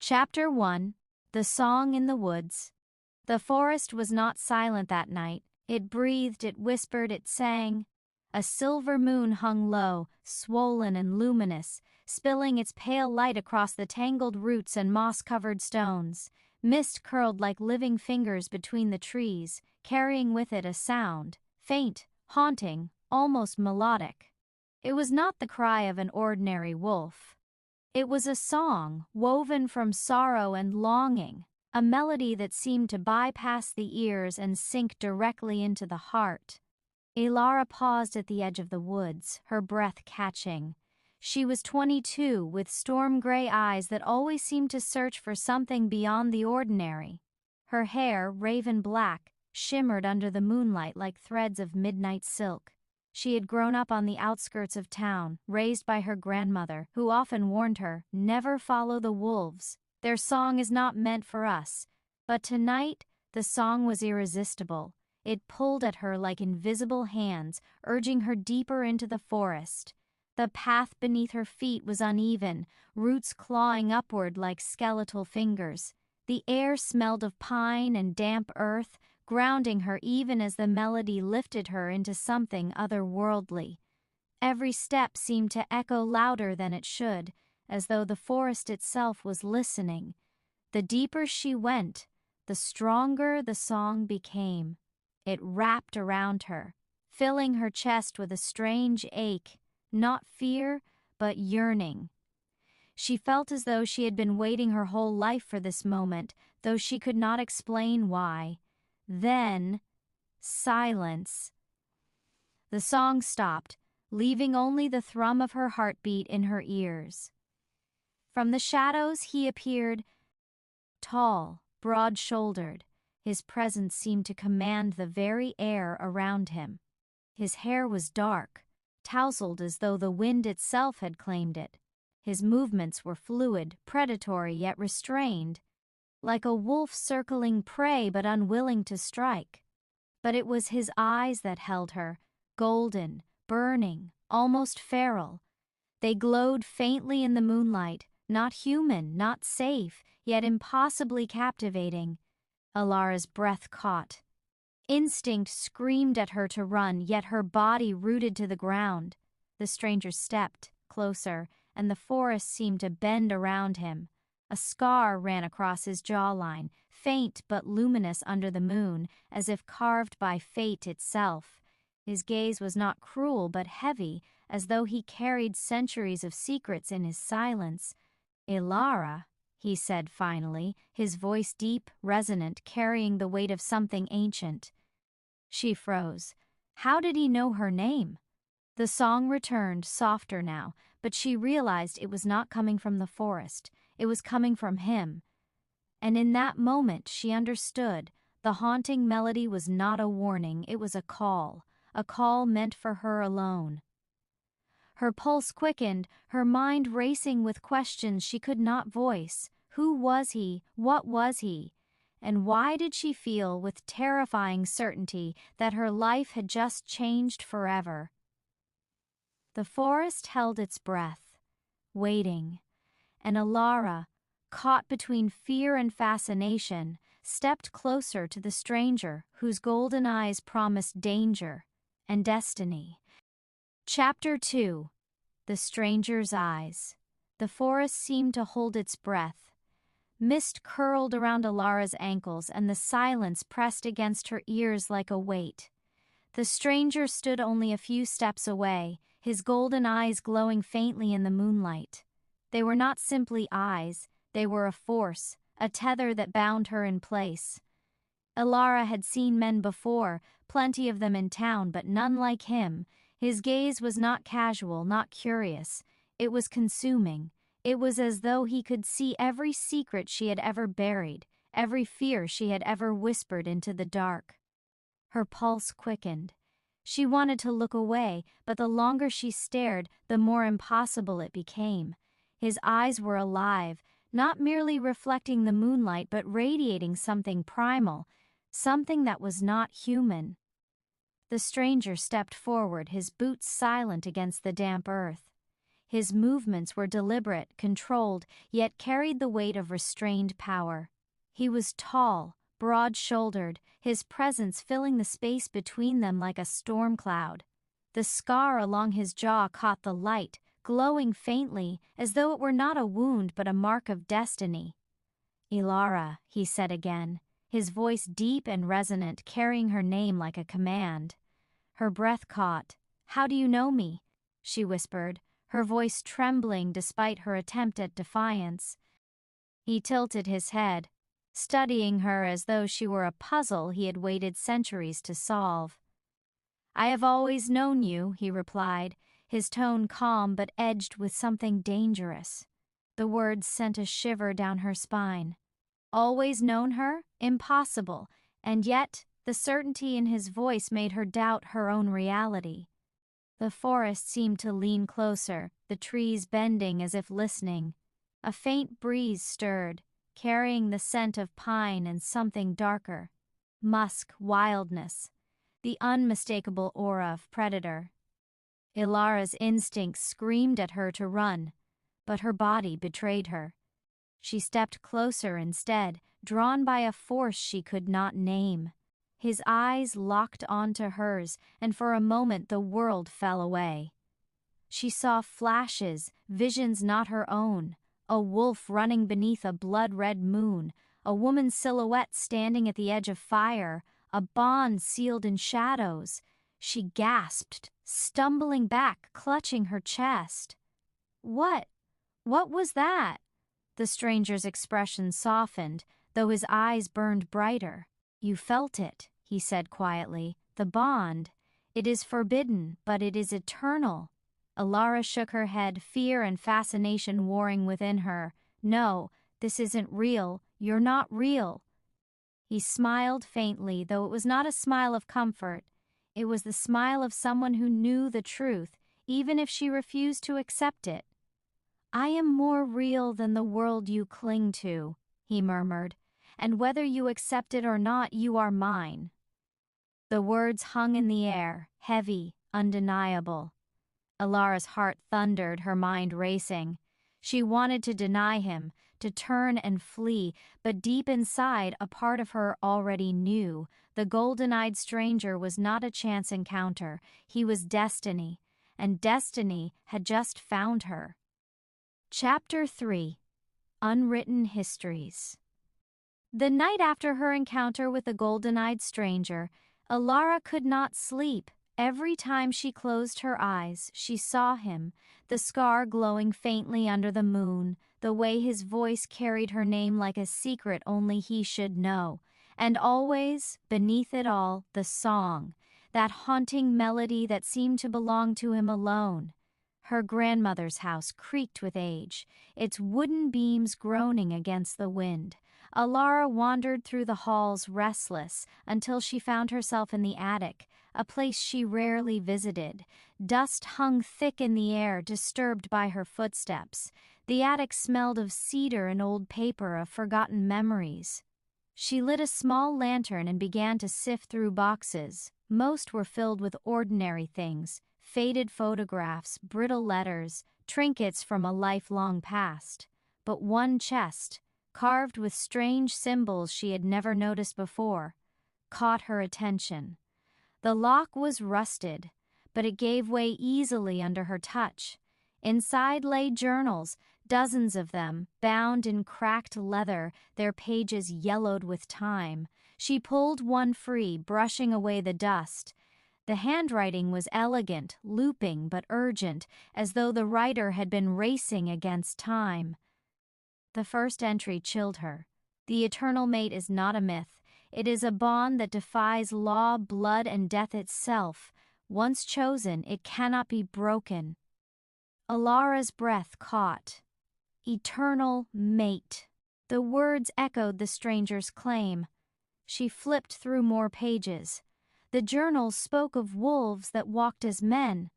Chapter 1. The Song in the Woods. The forest was not silent that night. It breathed, it whispered, it sang. A silver moon hung low, swollen and luminous, spilling its pale light across the tangled roots and moss-covered stones. Mist curled like living fingers between the trees, carrying with it a sound, faint, haunting, almost melodic. It was not the cry of an ordinary wolf. It was a song woven from sorrow and longing, a melody that seemed to bypass the ears and sink directly into the heart. Elara paused at the edge of the woods, her breath catching. She was 22, with storm-gray eyes that always seemed to search for something beyond the ordinary. Her hair, raven black, shimmered under the moonlight like threads of midnight silk. She had grown up on the outskirts of town, raised by her grandmother, who often warned her, "Never follow the wolves. Their song is not meant for us." But tonight, the song was irresistible. It pulled at her like invisible hands, urging her deeper into the forest. The path beneath her feet was uneven, roots clawing upward like skeletal fingers. The air smelled of pine and damp earth, grounding her even as the melody lifted her into something otherworldly. Every step seemed to echo louder than it should, as though the forest itself was listening. The deeper she went, the stronger the song became. It wrapped around her, filling her chest with a strange ache, not fear, but yearning. She felt as though she had been waiting her whole life for this moment, though she could not explain why. Then, silence. The song stopped, leaving only the thrum of her heartbeat in her ears. From the shadows he appeared, tall, broad-shouldered. His presence seemed to command the very air around him. His hair was dark, tousled as though the wind itself had claimed it. His movements were fluid, predatory yet restrained, like a wolf circling prey but unwilling to strike. But it was his eyes that held her, golden, burning, almost feral. They glowed faintly in the moonlight, not human, not safe, yet impossibly captivating. Elara's breath caught. Instinct screamed at her to run, yet her body rooted to the ground. The stranger stepped closer, and the forest seemed to bend around him. A scar ran across his jawline, faint but luminous under the moon, as if carved by fate itself. His gaze was not cruel but heavy, as though he carried centuries of secrets in his silence. "Elara," he said finally, his voice deep, resonant, carrying the weight of something ancient. She froze. How did he know her name? The song returned, softer now, but she realized it was not coming from the forest. It was coming from him. And in that moment she understood. The haunting melody was not a warning, it was a call meant for her alone. Her pulse quickened, her mind racing with questions she could not voice. Who was he? What was he? And why did she feel with terrifying certainty that her life had just changed forever? The forest held its breath, waiting, and Elara, caught between fear and fascination, stepped closer to the stranger whose golden eyes promised danger and destiny. Chapter 2. The Stranger's Eyes. The forest seemed to hold its breath. Mist curled around Elara's ankles and the silence pressed against her ears like a weight. The stranger stood only a few steps away, his golden eyes glowing faintly in the moonlight. They were not simply eyes, they were a force, a tether that bound her in place. Elara had seen men before, plenty of them in town, but none like him. His gaze was not casual, not curious. It was consuming. It was as though he could see every secret she had ever buried, every fear she had ever whispered into the dark. Her pulse quickened. She wanted to look away, but the longer she stared, the more impossible it became. His eyes were alive, not merely reflecting the moonlight but radiating something primal, something that was not human. The stranger stepped forward, his boots silent against the damp earth. His movements were deliberate, controlled, yet carried the weight of restrained power. He was tall, broad-shouldered, his presence filling the space between them like a storm cloud. The scar along his jaw caught the light, glowing faintly, as though it were not a wound but a mark of destiny. "Ilara," he said again, his voice deep and resonant, carrying her name like a command. Her breath caught. "How do you know me?" she whispered, her voice trembling despite her attempt at defiance. He tilted his head, studying her as though she were a puzzle he had waited centuries to solve. "I have always known you," he replied, his tone calm but edged with something dangerous. The words sent a shiver down her spine. Always known her? Impossible. And yet, the certainty in his voice made her doubt her own reality. The forest seemed to lean closer, the trees bending as if listening. A faint breeze stirred, carrying the scent of pine and something darker. Musk, wildness, the unmistakable aura of predator. Ilara's instincts screamed at her to run, but her body betrayed her. She stepped closer instead, drawn by a force she could not name. His eyes locked onto hers, and for a moment the world fell away. She saw flashes, visions not her own, a wolf running beneath a blood-red moon, a woman's silhouette standing at the edge of fire, a bond sealed in shadows. She gasped, stumbling back, clutching her chest. What was that?" The stranger's expression softened, though his eyes burned brighter. "You felt it," he said quietly. "The bond. It is forbidden, but it is eternal." Ilara shook her head, fear and fascination warring within her. "No, this isn't real. You're not real." He smiled faintly, though it was not a smile of comfort. It was the smile of someone who knew the truth, even if she refused to accept it. "I am more real than the world you cling to," he murmured, "and whether you accept it or not, you are mine." The words hung in the air, heavy, undeniable. Ilara's heart thundered, her mind racing. She wanted to deny him, to turn and flee, but deep inside, a part of her already knew. The golden-eyed stranger was not a chance encounter. He was destiny, and destiny had just found her. Chapter 3. Unwritten Histories. The night after her encounter with the golden-eyed stranger, Ilara could not sleep. Every time she closed her eyes, she saw him, the scar glowing faintly under the moon, the way his voice carried her name like a secret only he should know, and always, beneath it all, the song, that haunting melody that seemed to belong to him alone. Her grandmother's house creaked with age, its wooden beams groaning against the wind. Ilara wandered through the halls restless until she found herself in the attic, a place she rarely visited. Dust hung thick in the air, disturbed by her footsteps. The attic smelled of cedar and old paper, of forgotten memories. She lit a small lantern and began to sift through boxes. Most were filled with ordinary things, faded photographs, brittle letters, trinkets from a lifelong past. But one chest, carved with strange symbols she had never noticed before, caught her attention. The lock was rusted, but it gave way easily under her touch. Inside lay journals, dozens of them, bound in cracked leather, their pages yellowed with time. She pulled one free, brushing away the dust. The handwriting was elegant, looping but urgent, as though the writer had been racing against time. The first entry chilled her. The eternal mate is not a myth. It is a bond that defies law, blood, and death itself. Once chosen, it cannot be broken. Ilara's breath caught. Eternal mate. The words echoed the stranger's claim. She flipped through more pages. The journals spoke of wolves that walked as men,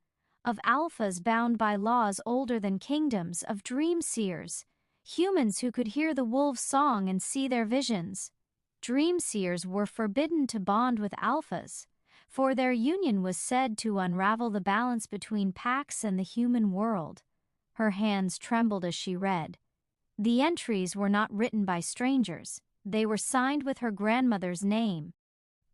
of alphas bound by laws older than kingdoms, of dream seers, humans who could hear the wolves' song and see their visions. Dream seers were forbidden to bond with alphas, for their union was said to unravel the balance between packs and the human world. Her hands trembled as she read. The entries were not written by strangers. They were signed with her grandmother's name.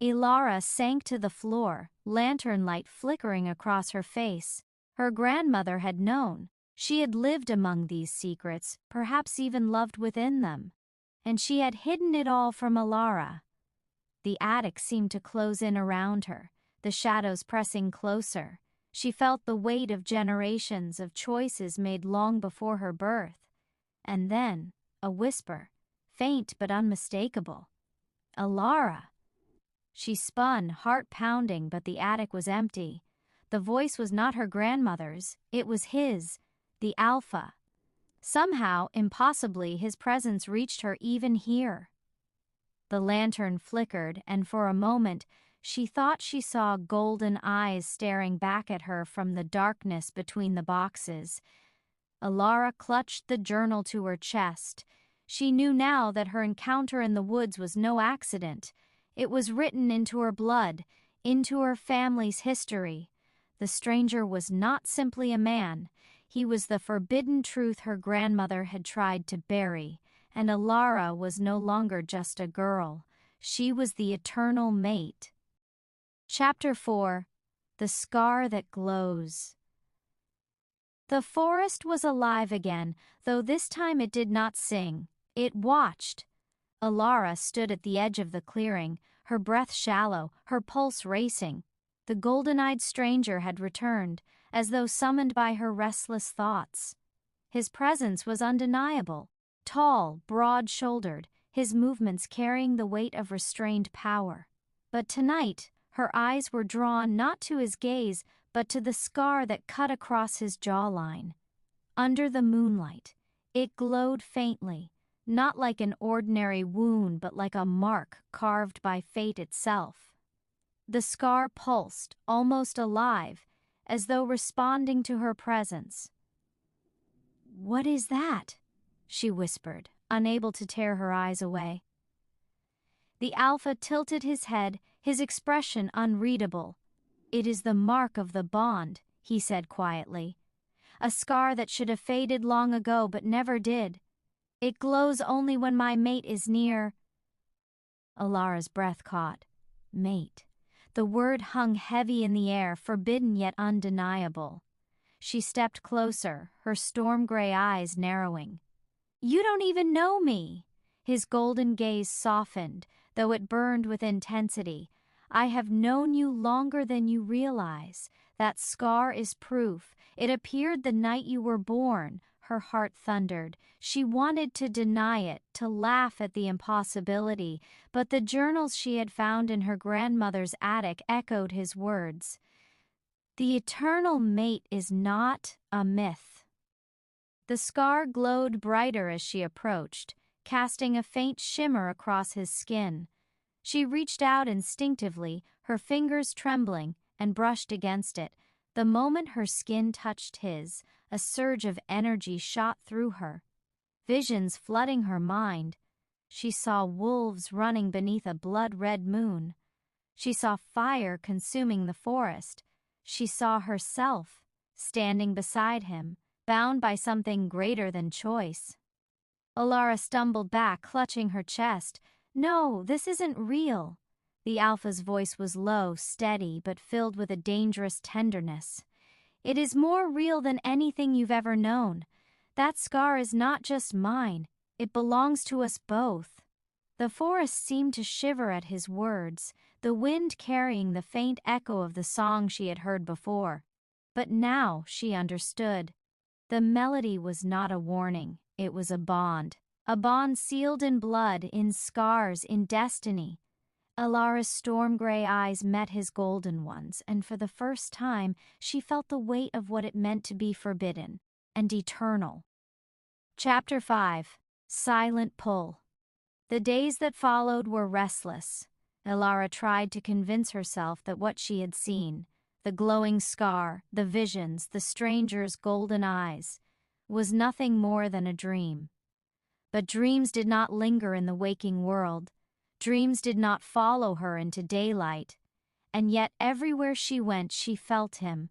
Ilara sank to the floor, lantern light flickering across her face. Her grandmother had known. She had lived among these secrets, perhaps even loved within them. And she had hidden it all from Ilara. The attic seemed to close in around her, the shadows pressing closer. She felt the weight of generations of choices made long before her birth. And then, a whisper, faint but unmistakable. Ilara! She spun, heart pounding, but the attic was empty. The voice was not her grandmother's, it was his, the Alpha. Somehow, impossibly, his presence reached her even here. The lantern flickered, and for a moment, she thought she saw golden eyes staring back at her from the darkness between the boxes. Ilara clutched the journal to her chest. She knew now that her encounter in the woods was no accident. It was written into her blood, into her family's history. The stranger was not simply a man. He was the forbidden truth her grandmother had tried to bury, and Ilara was no longer just a girl. She was the eternal mate. Chapter 4. The Scar That Glows. The forest was alive again, though this time it did not sing. It watched. Ilara stood at the edge of the clearing, her breath shallow, her pulse racing. The golden-eyed stranger had returned, as though summoned by her restless thoughts. His presence was undeniable. Tall, broad-shouldered, his movements carrying the weight of restrained power. But tonight, her eyes were drawn not to his gaze, but to the scar that cut across his jawline. Under the moonlight, it glowed faintly, not like an ordinary wound but like a mark carved by fate itself. The scar pulsed, almost alive, as though responding to her presence. "What is that?" she whispered, unable to tear her eyes away. The Alpha tilted his head, his expression unreadable. "It is the mark of the bond," he said quietly. "A scar that should have faded long ago but never did. It glows only when my mate is near." Ilara's breath caught. Mate. The word hung heavy in the air, forbidden yet undeniable. She stepped closer, her storm-gray eyes narrowing. "You don't even know me." His golden gaze softened, though it burned with intensity. "I have known you longer than you realize. That scar is proof. It appeared the night you were born." Her heart thundered. She wanted to deny it, to laugh at the impossibility, but the journals she had found in her grandmother's attic echoed his words. The eternal mate is not a myth. The scar glowed brighter as she approached, casting a faint shimmer across his skin. She reached out instinctively, her fingers trembling, and brushed against it. The moment her skin touched his, a surge of energy shot through her. Visions flooding her mind. She saw wolves running beneath a blood-red moon. She saw fire consuming the forest. She saw herself, standing beside him, bound by something greater than choice. Ilara stumbled back, clutching her chest. "No, this isn't real." The Alpha's voice was low, steady, but filled with a dangerous tenderness. "It is more real than anything you've ever known. That scar is not just mine. It belongs to us both." The forest seemed to shiver at his words, the wind carrying the faint echo of the song she had heard before. But now she understood. The melody was not a warning, it was a bond sealed in blood, in scars, in destiny. Ilara's storm-gray eyes met his golden ones, and for the first time she felt the weight of what it meant to be forbidden and eternal. Chapter 5. Silent Pull. The days that followed were restless. Ilara tried to convince herself that what she had seen, the glowing scar, the visions, the stranger's golden eyes, was nothing more than a dream. But dreams did not linger in the waking world. Dreams did not follow her into daylight, and yet everywhere she went she felt him.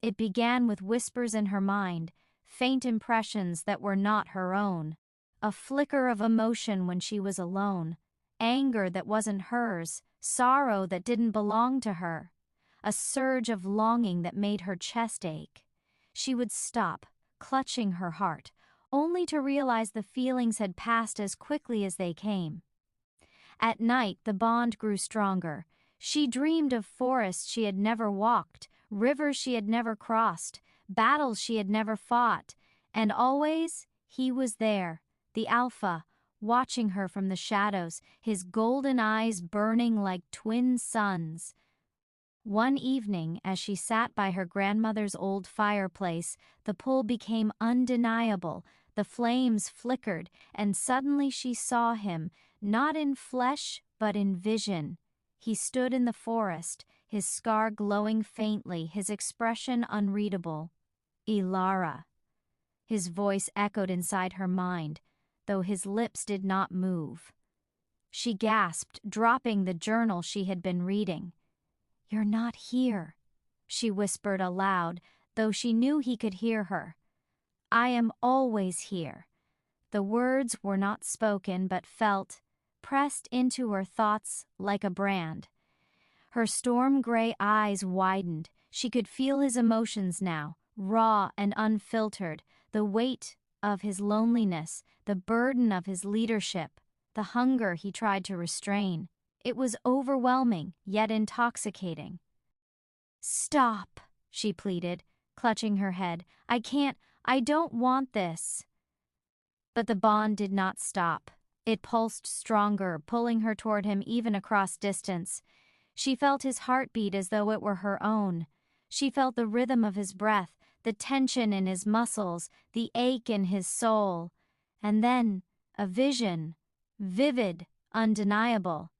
It began with whispers in her mind, faint impressions that were not her own. A flicker of emotion when she was alone, anger that wasn't hers, sorrow that didn't belong to her, a surge of longing that made her chest ache. She would stop, clutching her heart, only to realize the feelings had passed as quickly as they came. At night, the bond grew stronger. She dreamed of forests she had never walked, rivers she had never crossed, battles she had never fought, and always he was there, the Alpha, watching her from the shadows, his golden eyes burning like twin suns. One evening, as she sat by her grandmother's old fireplace, the pull became undeniable. The flames flickered, and suddenly she saw him, not in flesh, but in vision. He stood in the forest, his scar glowing faintly, his expression unreadable. Ilara. His voice echoed inside her mind, though his lips did not move. She gasped, dropping the journal she had been reading. "You're not here," she whispered aloud, though she knew he could hear her. "I am always here." The words were not spoken but felt, pressed into her thoughts like a brand. Her storm-gray eyes widened. She could feel his emotions now, raw and unfiltered, the weight of his loneliness, the burden of his leadership, the hunger he tried to restrain. It was overwhelming, yet intoxicating. "Stop," she pleaded, clutching her head. I don't want this." But the bond did not stop. It pulsed stronger, pulling her toward him even across distance. She felt his heartbeat as though it were her own. She felt the rhythm of his breath, the tension in his muscles, the ache in his soul. And then, a vision, vivid, undeniable.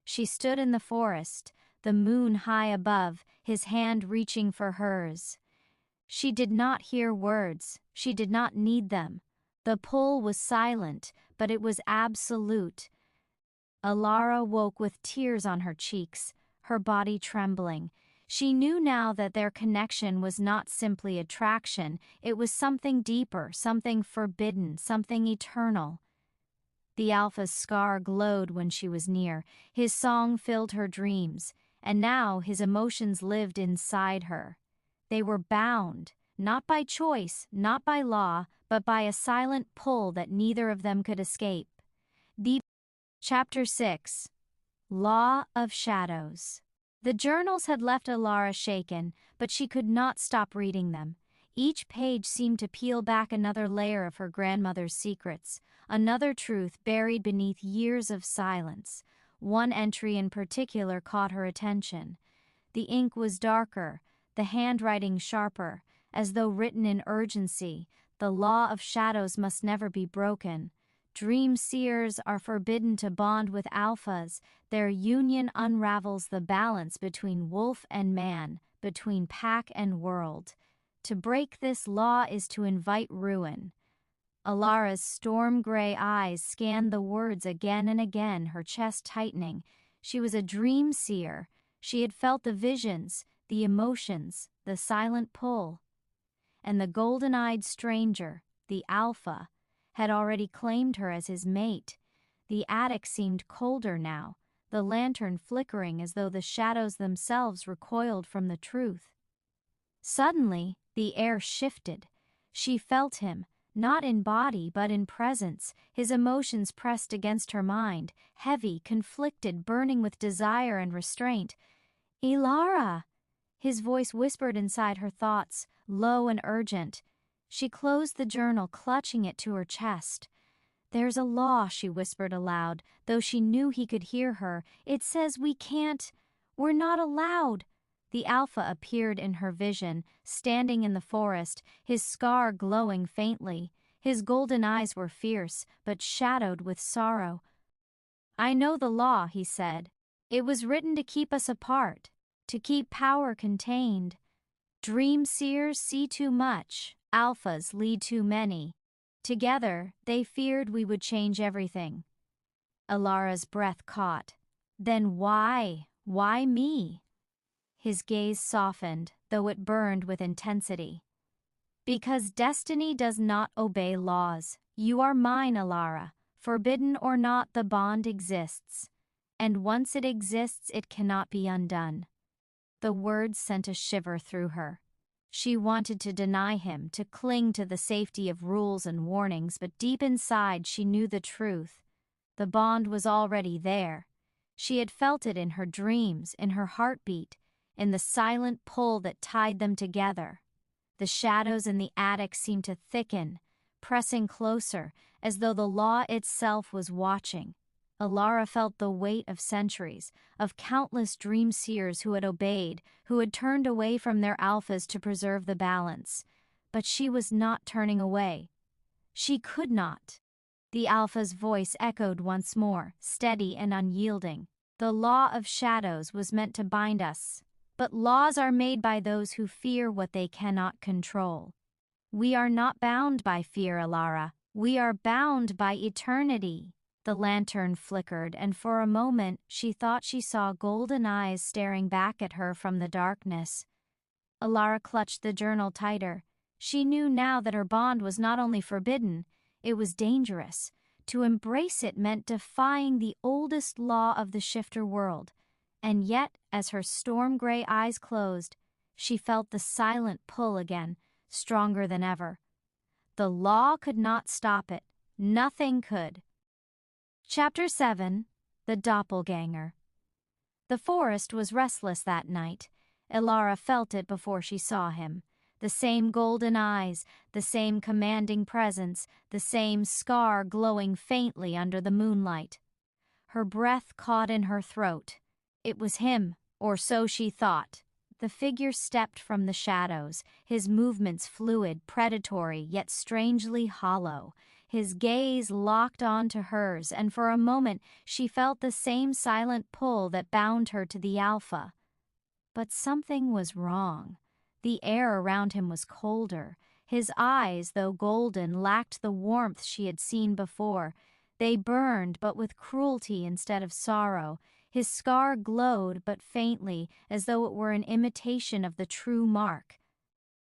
She stood in the forest, the moon high above, his hand reaching for hers. She did not hear words, she did not need them. The pull was silent, but it was absolute. Alara woke with tears on her cheeks, her body trembling. She knew now that their connection was not simply attraction, it was something deeper, something forbidden, something eternal. The Alpha's scar glowed when she was near, his song filled her dreams, and now his emotions lived inside her. They were bound, not by choice, not by law, but by a silent pull that neither of them could escape. Chapter 6. Law of Shadows. The journals had left Alara shaken, but she could not stop reading them. Each page seemed to peel back another layer of her grandmother's secrets, another truth buried beneath years of silence. One entry in particular caught her attention. The ink was darker, the handwriting sharper, as though written in urgency. The law of shadows must never be broken. Dream seers are forbidden to bond with alphas. Their union unravels the balance between wolf and man, between pack and world. To break this law is to invite ruin. Alara's storm-gray eyes scanned the words again and again, her chest tightening. She was a dream seer. She had felt the visions, the emotions, the silent pull. And the golden-eyed stranger, the Alpha, had already claimed her as his mate. The attic seemed colder now, the lantern flickering as though the shadows themselves recoiled from the truth. Suddenly, the air shifted. She felt him, not in body but in presence, his emotions pressed against her mind, heavy, conflicted, burning with desire and restraint. "Ilara!" His voice whispered inside her thoughts, low and urgent. She closed the journal, clutching it to her chest. "There's a law," she whispered aloud, though she knew he could hear her. "It says we can't. We're not allowed." The Alpha appeared in her vision, standing in the forest, his scar glowing faintly. His golden eyes were fierce, but shadowed with sorrow. "I know the law," he said. "It was written to keep us apart, to keep power contained. Dream seers see too much, alphas lead too many. Together, they feared we would change everything." Alara's breath caught. "Then why? Why me?" His gaze softened, though it burned with intensity. Because destiny does not obey laws. You are mine, Alara. Forbidden or not, the bond exists. And once it exists, it cannot be undone. The words sent a shiver through her. She wanted to deny him, to cling to the safety of rules and warnings, but deep inside she knew the truth. The bond was already there. She had felt it in her dreams, in her heartbeat, in the silent pull that tied them together. The shadows in the attic seemed to thicken, pressing closer, as though the law itself was watching. Alara felt the weight of centuries, of countless dream seers who had obeyed, who had turned away from their alphas to preserve the balance. But she was not turning away. She could not. The alpha's voice echoed once more, steady and unyielding. The law of shadows was meant to bind us, but laws are made by those who fear what they cannot control. We are not bound by fear, Alara. We are bound by eternity. The lantern flickered, and for a moment she thought she saw golden eyes staring back at her from the darkness. Alara clutched the journal tighter. She knew now that her bond was not only forbidden, it was dangerous. To embrace it meant defying the oldest law of the shifter world. And yet, as her storm-gray eyes closed, she felt the silent pull again, stronger than ever. The law could not stop it. Nothing could. Chapter 7. The Doppelganger. The forest was restless that night. Alara felt it before she saw him. The same golden eyes, the same commanding presence, the same scar glowing faintly under the moonlight. Her breath caught in her throat. It was him, or so she thought. The figure stepped from the shadows, his movements fluid, predatory, yet strangely hollow. His gaze locked onto hers, and for a moment she felt the same silent pull that bound her to the alpha. But something was wrong. The air around him was colder. His eyes, though golden, lacked the warmth she had seen before. They burned, but with cruelty instead of sorrow. His scar glowed, but faintly, as though it were an imitation of the true mark.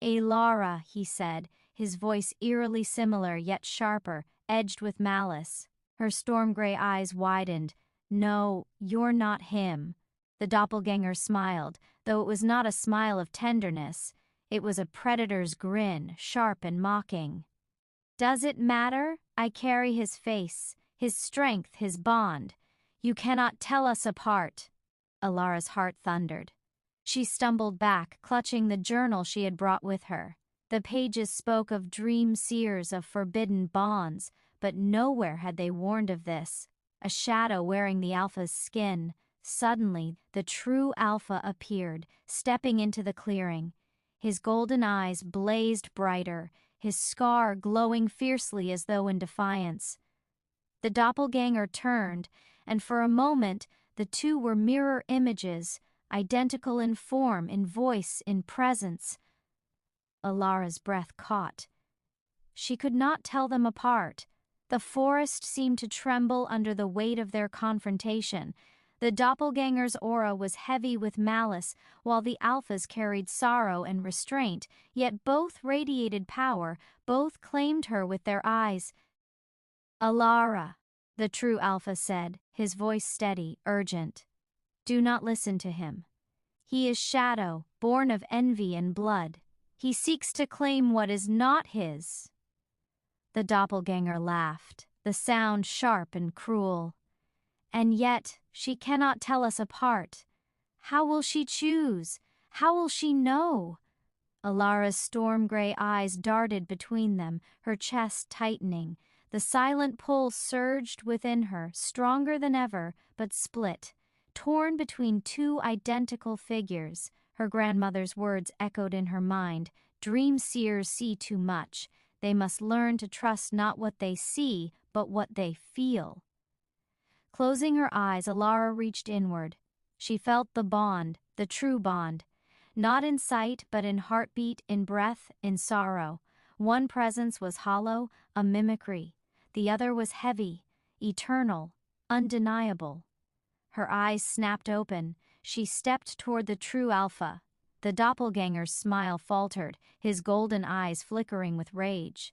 "Alara," he said, his voice eerily similar yet sharper, edged with malice. Her storm-gray eyes widened. "No, you're not him." The doppelganger smiled, though it was not a smile of tenderness. It was a predator's grin, sharp and mocking. "Does it matter? I carry his face, his strength, his bond. You cannot tell us apart." Alara's heart thundered. She stumbled back, clutching the journal she had brought with her. The pages spoke of dream seers, of forbidden bonds, but nowhere had they warned of this. A shadow wearing the alpha's skin. Suddenly, the true alpha appeared, stepping into the clearing. His golden eyes blazed brighter, his scar glowing fiercely as though in defiance. The doppelganger turned, and for a moment the two were mirror images, identical in form, in voice, in presence. Alara's breath caught. She could not tell them apart. The forest seemed to tremble under the weight of their confrontation. The doppelganger's aura was heavy with malice, while the alphas carried sorrow and restraint, yet both radiated power, both claimed her with their eyes. "Alara," the true alpha said, his voice steady, urgent. "Do not listen to him. He is shadow, born of envy and blood. He seeks to claim what is not his." The doppelganger laughed, the sound sharp and cruel. "And yet she cannot tell us apart. How will she choose? How will she know?" Alara's storm-gray eyes darted between them, her chest tightening. The silent pull surged within her, stronger than ever, but split, torn between two identical figures. Her grandmother's words echoed in her mind. Dream seers see too much. They must learn to trust not what they see, but what they feel. Closing her eyes, Alara reached inward. She felt the bond, the true bond. Not in sight, but in heartbeat, in breath, in sorrow. One presence was hollow, a mimicry. The other was heavy, eternal, undeniable. Her eyes snapped open. She stepped toward the true alpha. The doppelganger's smile faltered, his golden eyes flickering with rage.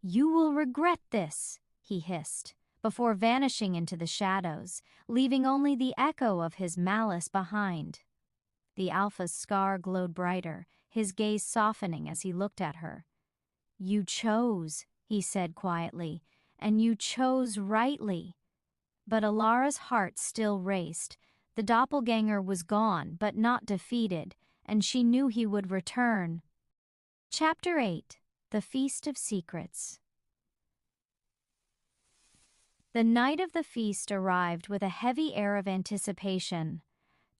"You will regret this," he hissed, before vanishing into the shadows, leaving only the echo of his malice behind. The alpha's scar glowed brighter, his gaze softening as he looked at her. "You chose," he said quietly, "and you chose rightly." But Alara's heart still raced. The doppelganger was gone, but not defeated, and she knew he would return. Chapter 8. The Feast of Secrets. The night of the feast arrived with a heavy air of anticipation.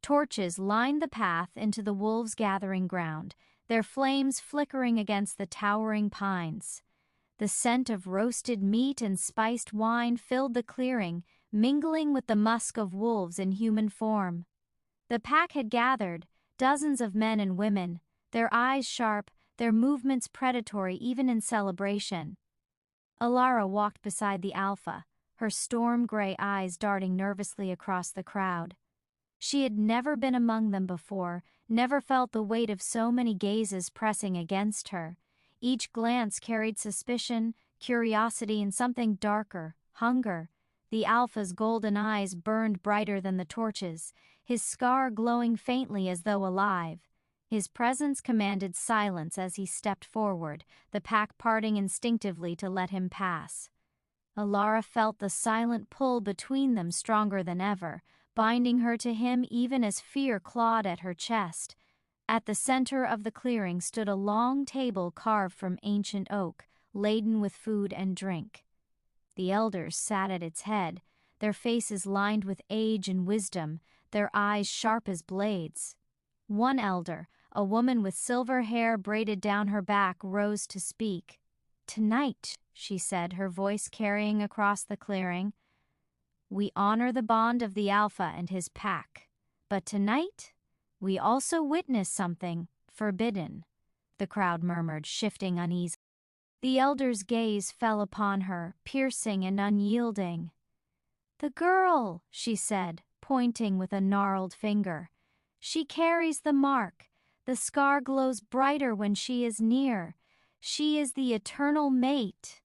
Torches lined the path into the wolves' gathering ground, their flames flickering against the towering pines. The scent of roasted meat and spiced wine filled the clearing, mingling with the musk of wolves in human form. The pack had gathered, dozens of men and women, their eyes sharp, their movements predatory even in celebration. Alara walked beside the alpha, her storm-gray eyes darting nervously across the crowd. She had never been among them before, never felt the weight of so many gazes pressing against her. Each glance carried suspicion, curiosity, and something darker, hunger. The alpha's golden eyes burned brighter than the torches, his scar glowing faintly as though alive. His presence commanded silence as he stepped forward, the pack parting instinctively to let him pass. Alara felt the silent pull between them stronger than ever, binding her to him even as fear clawed at her chest. At the center of the clearing stood a long table carved from ancient oak, laden with food and drink. The elders sat at its head, their faces lined with age and wisdom, their eyes sharp as blades. One elder, a woman with silver hair braided down her back, rose to speak. "Tonight," she said, her voice carrying across the clearing, "we honor the bond of the alpha and his pack. But tonight, we also witness something forbidden." The crowd murmured, shifting uneasily. The elder's gaze fell upon her, piercing and unyielding. "The girl," she said, pointing with a gnarled finger. "She carries the mark. The scar glows brighter when she is near. She is the eternal mate."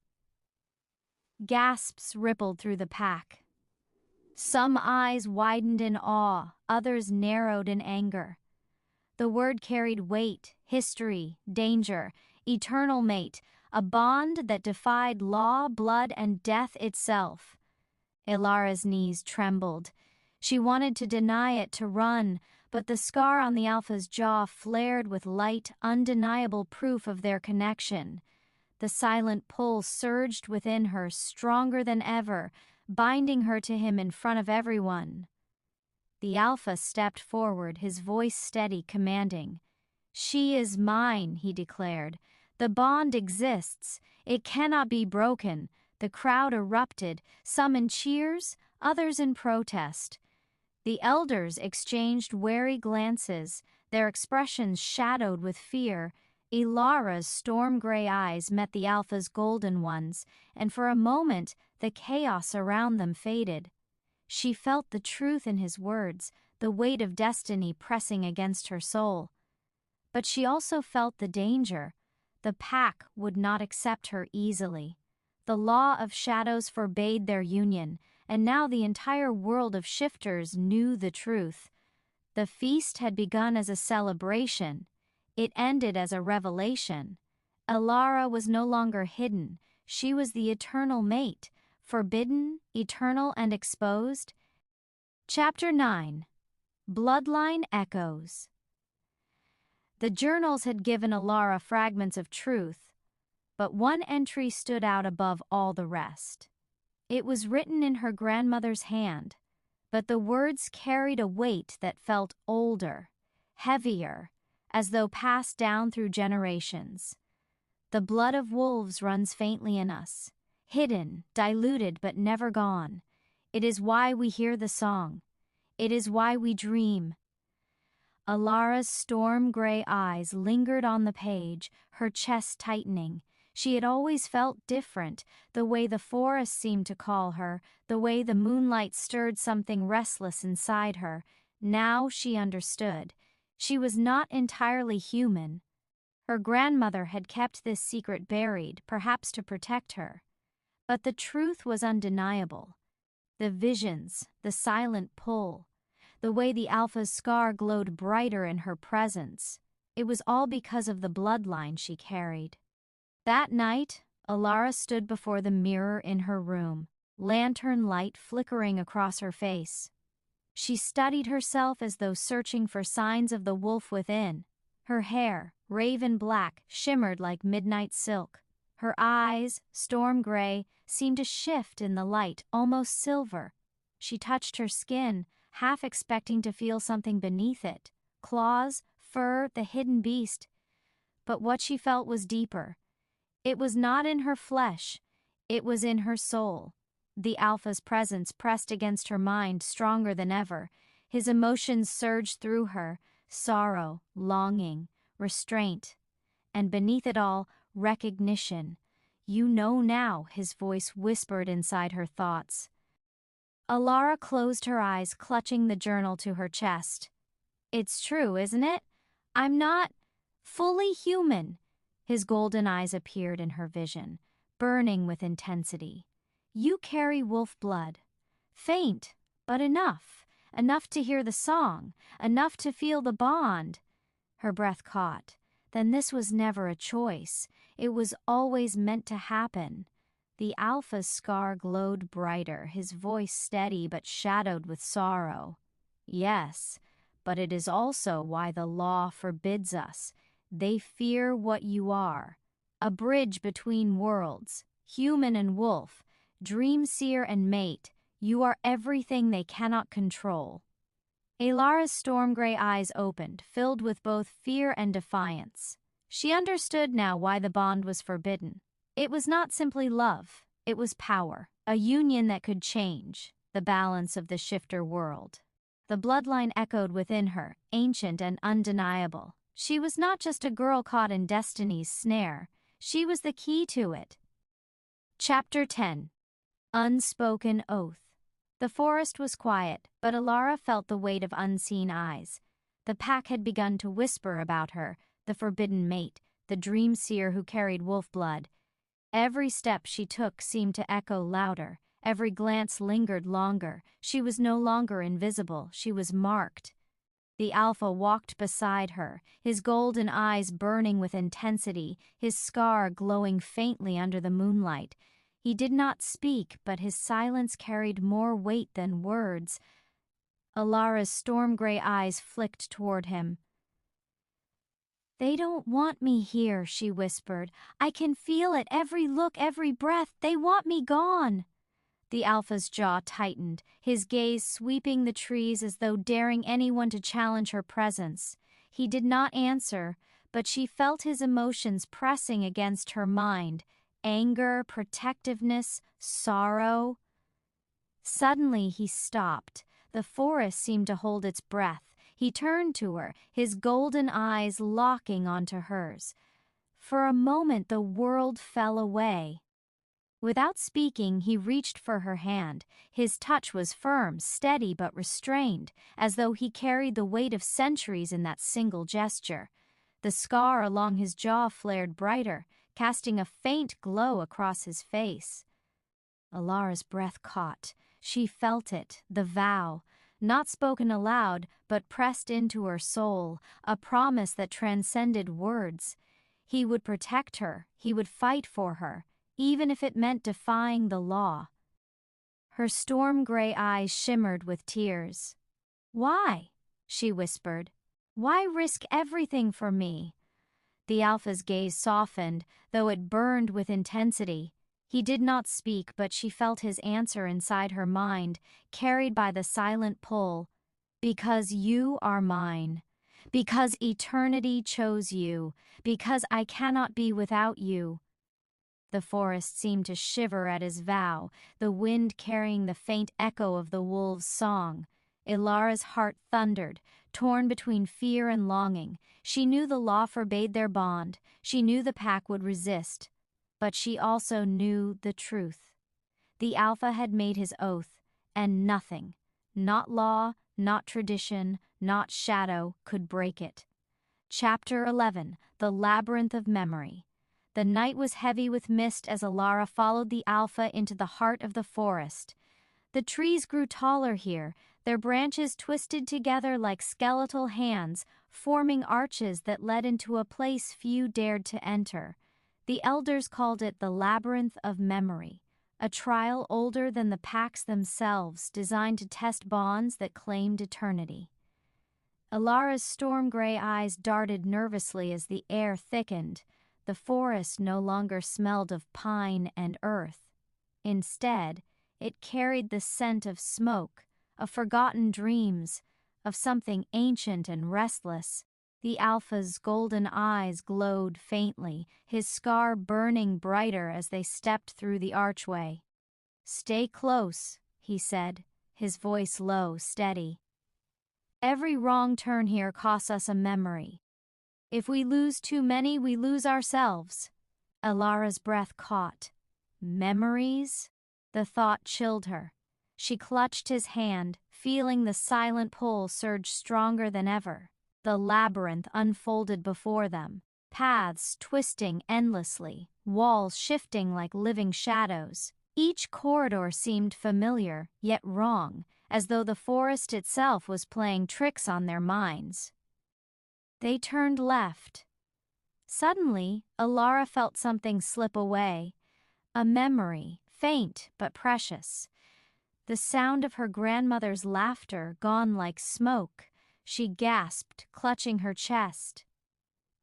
Gasps rippled through the pack. Some eyes widened in awe, others narrowed in anger. The word carried weight, history, danger, eternal mate, a bond that defied law, blood, and death itself. Alara's knees trembled. She wanted to deny it, to run, but the scar on the alpha's jaw flared with light, undeniable proof of their connection. The silent pull surged within her, stronger than ever, binding her to him in front of everyone. The alpha stepped forward, his voice steady, commanding. "She is mine," he declared. "The bond exists. It cannot be broken." The crowd erupted, some in cheers, others in protest. The elders exchanged wary glances, their expressions shadowed with fear. Alara's storm-gray eyes met the alpha's golden ones, and for a moment the chaos around them faded. She felt the truth in his words, the weight of destiny pressing against her soul. But she also felt the danger. The pack would not accept her easily. The law of shadows forbade their union, and now the entire world of shifters knew the truth. The feast had begun as a celebration. It ended as a revelation. Alara was no longer hidden. She was the eternal mate, forbidden, eternal, and exposed. Chapter 9. Bloodline Echoes. The journals had given Alara fragments of truth, but one entry stood out above all the rest. It was written in her grandmother's hand, but the words carried a weight that felt older, heavier, as though passed down through generations. "The blood of wolves runs faintly in us, hidden, diluted, but never gone. It is why we hear the song. It is why we dream." Alara's storm-gray eyes lingered on the page, her chest tightening. She had always felt different, the way the forest seemed to call her, the way the moonlight stirred something restless inside her. Now she understood. She was not entirely human. Her grandmother had kept this secret buried, perhaps to protect her. But the truth was undeniable. The visions, the silent pull, the way the Alpha's scar glowed brighter in her presence, it was all because of the bloodline she carried. That night, Alara stood before the mirror in her room, lantern light flickering across her face. She studied herself as though searching for signs of the wolf within. Her hair, raven black, shimmered like midnight silk. Her eyes, storm gray, seemed to shift in the light, almost silver. She touched her skin, half expecting to feel something beneath it. Claws, fur, the hidden beast. But what she felt was deeper. It was not in her flesh. It was in her soul. The Alpha's presence pressed against her mind stronger than ever. His emotions surged through her, sorrow, longing, restraint, and beneath it all, recognition. "You know now," his voice whispered inside her thoughts. Alara closed her eyes, clutching the journal to her chest. "It's true, isn't it? I'm not fully human." His golden eyes appeared in her vision, burning with intensity. "You carry wolf blood. Faint, but enough. Enough to hear the song, enough to feel the bond." Her breath caught. Then this was never a choice. It was always meant to happen. The Alpha's scar glowed brighter, his voice steady but shadowed with sorrow. "Yes, but it is also why the law forbids us. They fear what you are. A bridge between worlds, human and wolf, dream seer and mate. You are everything they cannot control." Alara's storm-gray eyes opened, filled with both fear and defiance. She understood now why the bond was forbidden. It was not simply love, it was power, a union that could change the balance of the shifter world. The bloodline echoed within her, ancient and undeniable. She was not just a girl caught in destiny's snare, she was the key to it. Chapter 10. Unspoken Oath. The forest was quiet, but Alara felt the weight of unseen eyes. The pack had begun to whisper about her, the forbidden mate, the dream seer who carried wolf blood. Every step she took seemed to echo louder. Every glance lingered longer. She was no longer invisible, she was marked. The Alpha walked beside her, his golden eyes burning with intensity, his scar glowing faintly under the moonlight. He did not speak, but his silence carried more weight than words. Alara's storm-gray eyes flicked toward him. "They don't want me here," she whispered. "I can feel it, every look, every breath. They want me gone." The Alpha's jaw tightened, his gaze sweeping the trees as though daring anyone to challenge her presence. He did not answer, but she felt his emotions pressing against her mind. Anger, protectiveness, sorrow. Suddenly he stopped. The forest seemed to hold its breath. He turned to her, his golden eyes locking onto hers. For a moment the world fell away. Without speaking, he reached for her hand. His touch was firm, steady but restrained, as though he carried the weight of centuries in that single gesture. The scar along his jaw flared brighter, casting a faint glow across his face. Alara's breath caught. She felt it, the vow, not spoken aloud, but pressed into her soul, a promise that transcended words. He would protect her, he would fight for her, even if it meant defying the law. Her storm-gray eyes shimmered with tears. "Why?" she whispered. "Why risk everything for me?" The Alpha's gaze softened, though it burned with intensity. He did not speak, but she felt his answer inside her mind, carried by the silent pull. "Because you are mine. Because eternity chose you. Because I cannot be without you." The forest seemed to shiver at his vow, the wind carrying the faint echo of the wolves' song. Alara's heart thundered, torn between fear and longing. She knew the law forbade their bond. She knew the pack would resist. But she also knew the truth. The Alpha had made his oath, and nothing, not law, not tradition, not shadow, could break it. Chapter 11. The Labyrinth of Memory. The night was heavy with mist as Alara followed the Alpha into the heart of the forest. The trees grew taller here, their branches twisted together like skeletal hands, forming arches that led into a place few dared to enter. The elders called it the Labyrinth of Memory, a trial older than the pacts themselves, designed to test bonds that claimed eternity. Alara's storm-gray eyes darted nervously as the air thickened. The forest no longer smelled of pine and earth. Instead, it carried the scent of smoke, of forgotten dreams, of something ancient and restless. The Alpha's golden eyes glowed faintly, his scar burning brighter as they stepped through the archway. "Stay close," he said, his voice low, steady. "Every wrong turn here costs us a memory. If we lose too many, we lose ourselves." Alara's breath caught. Memories? The thought chilled her. She clutched his hand, feeling the silent pull surge stronger than ever. The labyrinth unfolded before them, paths twisting endlessly, walls shifting like living shadows. Each corridor seemed familiar, yet wrong, as though the forest itself was playing tricks on their minds. They turned left. Suddenly, Alara felt something slip away. A memory, faint but precious. The sound of her grandmother's laughter gone like smoke. She gasped, clutching her chest.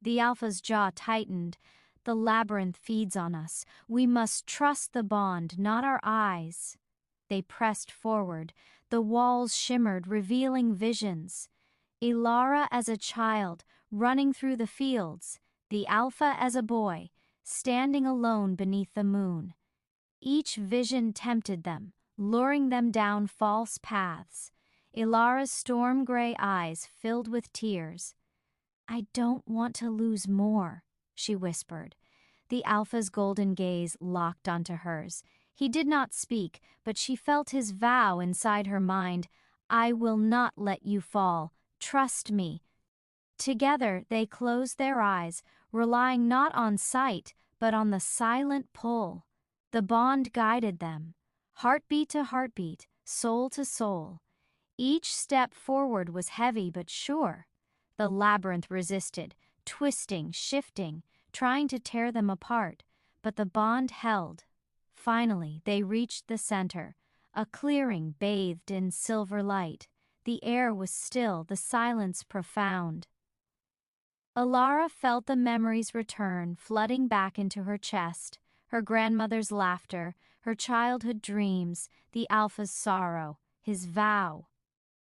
The Alpha's jaw tightened. "The labyrinth feeds on us. We must trust the bond, not our eyes." They pressed forward. The walls shimmered, revealing visions. Alara as a child, running through the fields. The Alpha as a boy, standing alone beneath the moon. Each vision tempted them, luring them down false paths. Alara's storm-gray eyes filled with tears. "I don't want to lose more," she whispered. The Alpha's golden gaze locked onto hers. He did not speak, but she felt his vow inside her mind. "I will not let you fall. Trust me." Together they closed their eyes, relying not on sight, but on the silent pull. The bond guided them, heartbeat to heartbeat, soul to soul. Each step forward was heavy but sure. The labyrinth resisted, twisting, shifting, trying to tear them apart, but the bond held. Finally, they reached the center, a clearing bathed in silver light. The air was still, the silence profound. Alara felt the memories return, flooding back into her chest. Her grandmother's laughter, her childhood dreams, the Alpha's sorrow, his vow.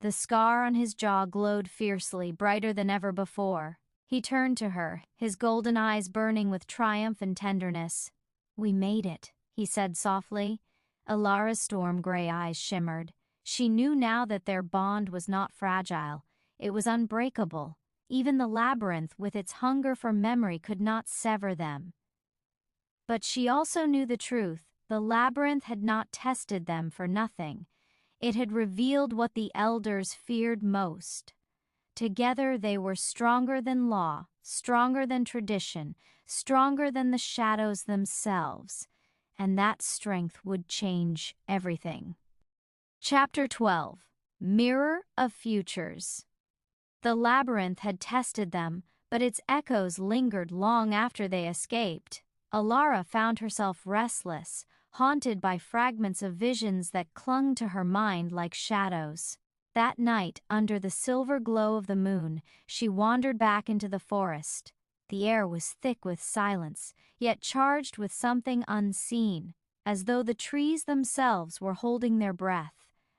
The scar on his jaw glowed fiercely, brighter than ever before. He turned to her, his golden eyes burning with triumph and tenderness. "We made it," he said softly. Alara's storm-gray eyes shimmered. She knew now that their bond was not fragile. It was unbreakable. Even the labyrinth, with its hunger for memory, could not sever them. But she also knew the truth. The labyrinth had not tested them for nothing. It had revealed what the elders feared most. Together they were stronger than law, stronger than tradition, stronger than the shadows themselves. And that strength would change everything. Chapter 12. Mirror of Futures. The labyrinth had tested them, but its echoes lingered long after they escaped. Alara found herself restless, haunted by fragments of visions that clung to her mind like shadows. That night, under the silver glow of the moon, she wandered back into the forest. The air was thick with silence, yet charged with something unseen, as though the trees themselves were holding their breath.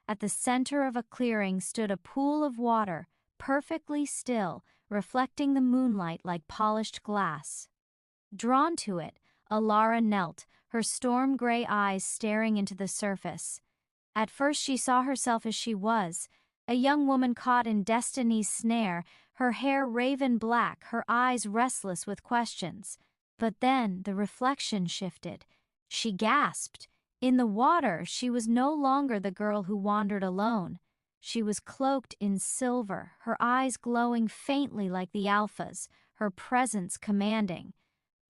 At the center of a clearing stood a pool of water, perfectly still, reflecting the moonlight like polished glass. Drawn to it, Alara knelt, her storm-gray eyes staring into the surface. At first she saw herself as she was, a young woman caught in destiny's snare, her hair raven black, her eyes restless with questions. But then the reflection shifted. She gasped. In the water, she was no longer the girl who wandered alone. She was cloaked in silver, her eyes glowing faintly like the Alpha's, her presence commanding.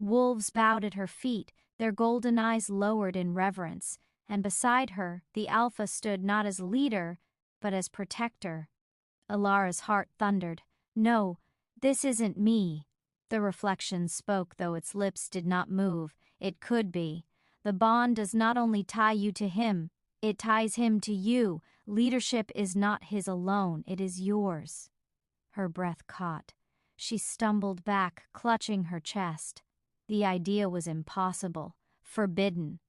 Wolves bowed at her feet, their golden eyes lowered in reverence, and beside her, the Alpha stood not as leader, but as protector. Alara's heart thundered. No, this isn't me. The reflection spoke, though its lips did not move. It could be. The bond does not only tie you to him, it ties him to you. Leadership is not his alone, it is yours. Her breath caught. She stumbled back, clutching her chest. The idea was impossible, forbidden.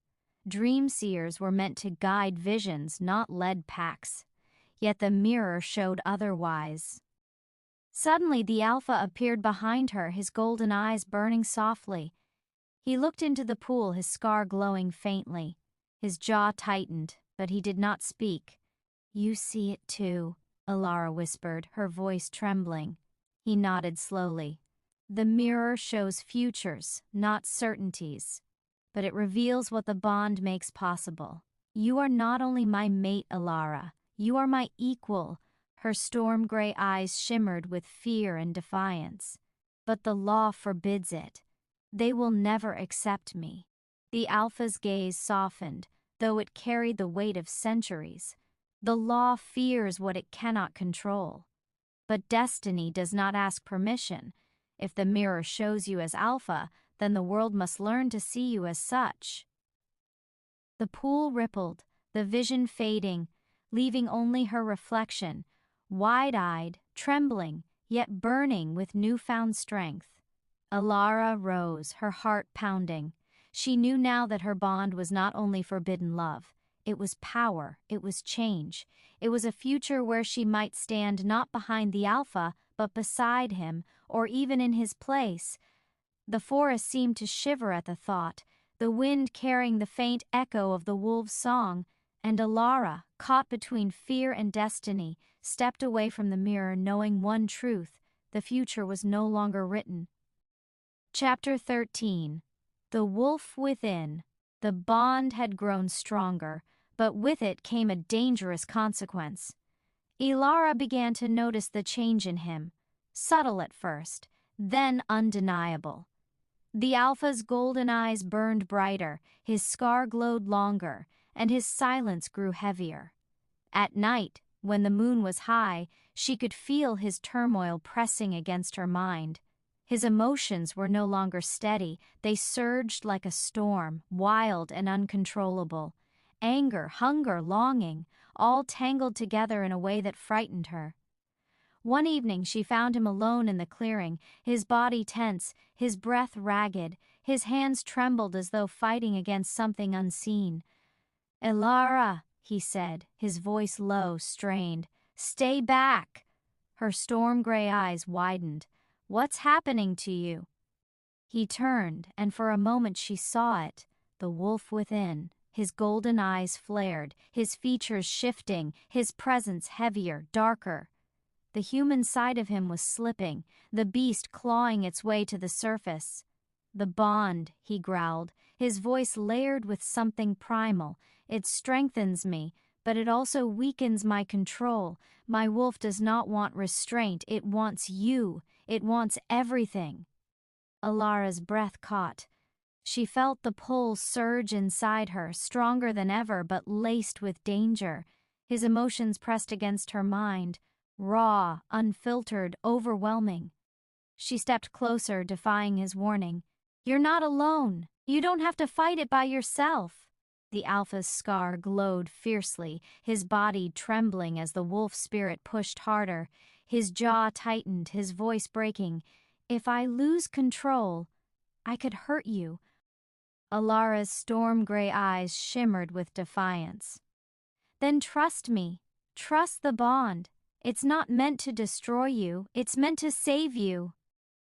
Dream seers were meant to guide visions, not lead packs. Yet the mirror showed otherwise. Suddenly the Alpha appeared behind her, his golden eyes burning softly. He looked into the pool, his scar glowing faintly. His jaw tightened, but he did not speak. You see it too, Alara whispered, her voice trembling. He nodded slowly. The mirror shows futures, not certainties. But it reveals what the bond makes possible. You are not only my mate, Alara. You are my equal. Her storm-gray eyes shimmered with fear and defiance. But the law forbids it. They will never accept me. The Alpha's gaze softened, though it carried the weight of centuries. The law fears what it cannot control. But destiny does not ask permission. If the mirror shows you as Alpha, then the world must learn to see you as such. The pool rippled, the vision fading, leaving only her reflection, wide-eyed, trembling, yet burning with newfound strength. Alara rose, her heart pounding. She knew now that her bond was not only forbidden love. It was power, it was change. It was a future where she might stand not behind the Alpha, but beside him, or even in his place. The forest seemed to shiver at the thought, the wind carrying the faint echo of the wolf's song, and Alara, caught between fear and destiny, stepped away from the mirror knowing one truth: the future was no longer written. Chapter 13. The Wolf Within. The bond had grown stronger, but with it came a dangerous consequence. Alara began to notice the change in him, subtle at first, then undeniable. The Alpha's golden eyes burned brighter, his scar glowed longer, and his silence grew heavier. At night, when the moon was high, she could feel his turmoil pressing against her mind. His emotions were no longer steady, they surged like a storm, wild and uncontrollable. Anger, hunger, longing, all tangled together in a way that frightened her. One evening she found him alone in the clearing, his body tense, his breath ragged, his hands trembled as though fighting against something unseen. "Alara," he said, his voice low, strained. "Stay back." Her storm-gray eyes widened. "What's happening to you?" He turned, and for a moment she saw it, the wolf within. His golden eyes flared, his features shifting, his presence heavier, darker. The human side of him was slipping, the beast clawing its way to the surface. "The bond," he growled, his voice layered with something primal. "It strengthens me, but it also weakens my control. My wolf does not want restraint, it wants you. It wants everything." Alara's breath caught. She felt the pull surge inside her, stronger than ever but laced with danger. His emotions pressed against her mind, raw, unfiltered, overwhelming. She stepped closer, defying his warning. "You're not alone. You don't have to fight it by yourself." The Alpha's scar glowed fiercely, his body trembling as the wolf spirit pushed harder. His jaw tightened, his voice breaking. "If I lose control, I could hurt you." Alara's storm-gray eyes shimmered with defiance. "Then trust me. Trust the bond. It's not meant to destroy you, it's meant to save you."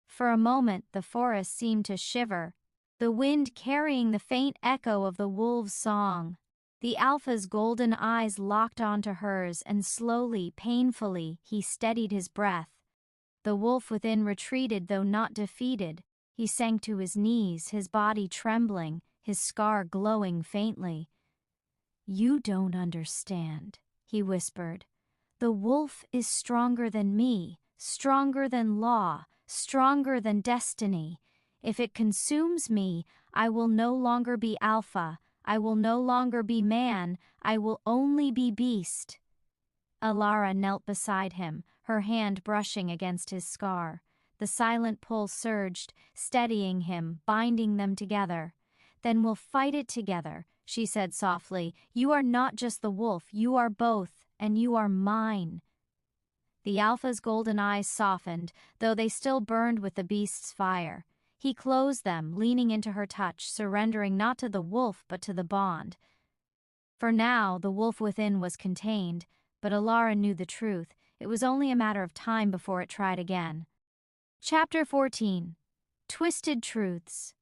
For a moment the forest seemed to shiver, the wind carrying the faint echo of the wolf's song. The Alpha's golden eyes locked onto hers, and slowly, painfully, he steadied his breath. The wolf within retreated, though not defeated. He sank to his knees, his body trembling, his scar glowing faintly. "You don't understand," he whispered. The wolf is stronger than me, stronger than law, stronger than destiny. If it consumes me, I will no longer be alpha, I will no longer be man, I will only be beast." Alara knelt beside him, her hand brushing against his scar. The silent pull surged, steadying him, binding them together. "Then we'll fight it together," she said softly. "You are not just the wolf, you are both, and you are mine." The alpha's golden eyes softened, though they still burned with the beast's fire. He closed them, leaning into her touch, surrendering not to the wolf but to the bond. For now, the wolf within was contained, but Alara knew the truth. It was only a matter of time before it tried again. Chapter 14. Twisted Truths.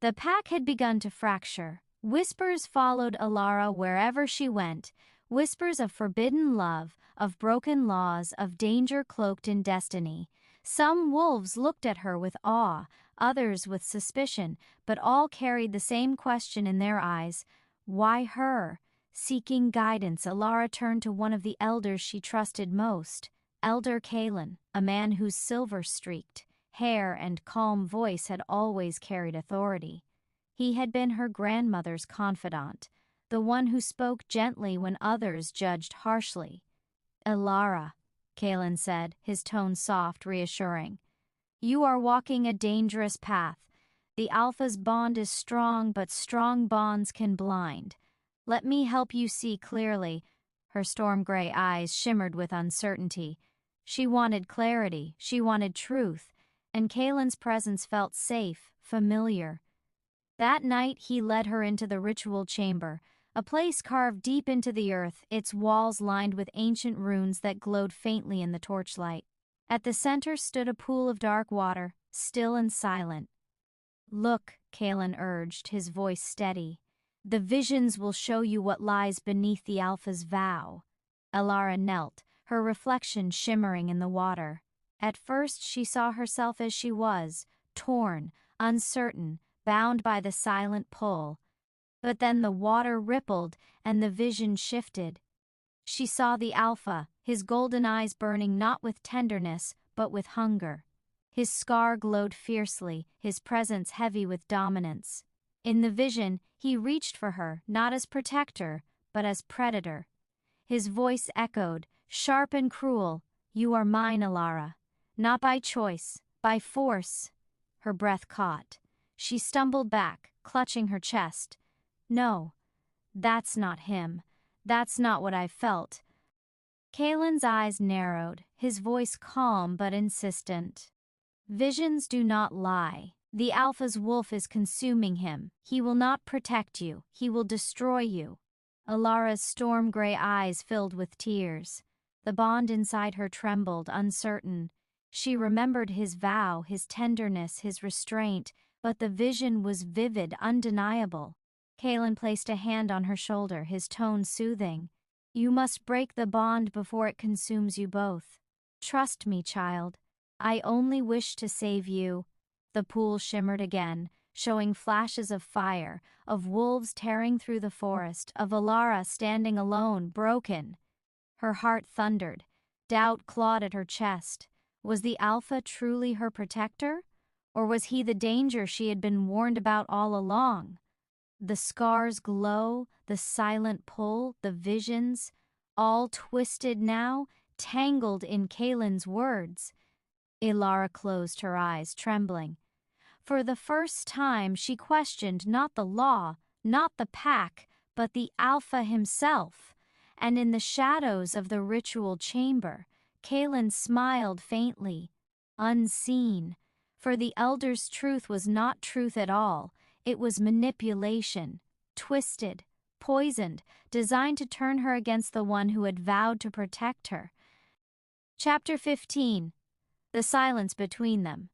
The pack had begun to fracture. Whispers followed Alara wherever she went, whispers of forbidden love, of broken laws, of danger cloaked in destiny. Some wolves looked at her with awe, others with suspicion, but all carried the same question in their eyes: why her? Seeking guidance, Alara turned to one of the elders she trusted most, Elder Kalen, a man whose silver-streaked hair and calm voice had always carried authority. He had been her grandmother's confidant, the one who spoke gently when others judged harshly. "Alara," Kalen said, his tone soft, reassuring, "you are walking a dangerous path. The Alpha's bond is strong, but strong bonds can blind. Let me help you see clearly." Her storm-gray eyes shimmered with uncertainty. She wanted clarity, she wanted truth, and Kalen's presence felt safe, familiar. That night he led her into the ritual chamber, a place carved deep into the earth, its walls lined with ancient runes that glowed faintly in the torchlight. At the center stood a pool of dark water, still and silent. "Look," Kalen urged, his voice steady. "The visions will show you what lies beneath the Alpha's vow." Alara knelt, her reflection shimmering in the water. At first she saw herself as she was, torn, uncertain, bound by the silent pull. But then the water rippled and the vision shifted. She saw the Alpha, his golden eyes burning not with tenderness, but with hunger. His scar glowed fiercely, his presence heavy with dominance. In the vision, he reached for her, not as protector, but as predator. His voice echoed, sharp and cruel, "You are mine, Alara. Not by choice, by force." Her breath caught. She stumbled back, clutching her chest. "No, that's not him. That's not what I felt." Kalen's eyes narrowed, his voice calm but insistent. "Visions do not lie. The Alpha's wolf is consuming him. He will not protect you. He will destroy you." Alara's storm-gray eyes filled with tears. The bond inside her trembled, uncertain. She remembered his vow, his tenderness, his restraint, but the vision was vivid, undeniable. Kalen placed a hand on her shoulder, his tone soothing. "You must break the bond before it consumes you both. Trust me, child. I only wish to save you." The pool shimmered again, showing flashes of fire, of wolves tearing through the forest, of Alara standing alone, broken. Her heart thundered. Doubt clawed at her chest. Was the Alpha truly her protector? Or was he the danger she had been warned about all along? The scar's glow, the silent pull, the visions, all twisted now, tangled in Kalen's words. Alara closed her eyes, trembling. For the first time she questioned not the law, not the pack, but the Alpha himself. And in the shadows of the ritual chamber, Kalen smiled faintly, unseen. For the elder's truth was not truth at all. It was manipulation, twisted, poisoned, designed to turn her against the one who had vowed to protect her. Chapter 15. The silence between them.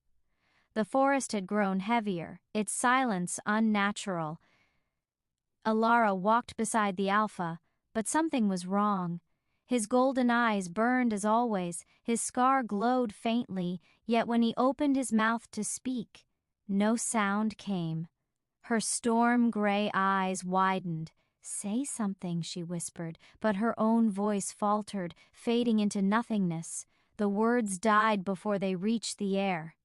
The forest had grown heavier, its silence unnatural. Alara walked beside the Alpha, but something was wrong. His golden eyes burned as always, his scar glowed faintly, yet when he opened his mouth to speak, no sound came. Her storm-gray eyes widened, "Say something," she whispered, but her own voice faltered, fading into nothingness. The words died before they reached the air.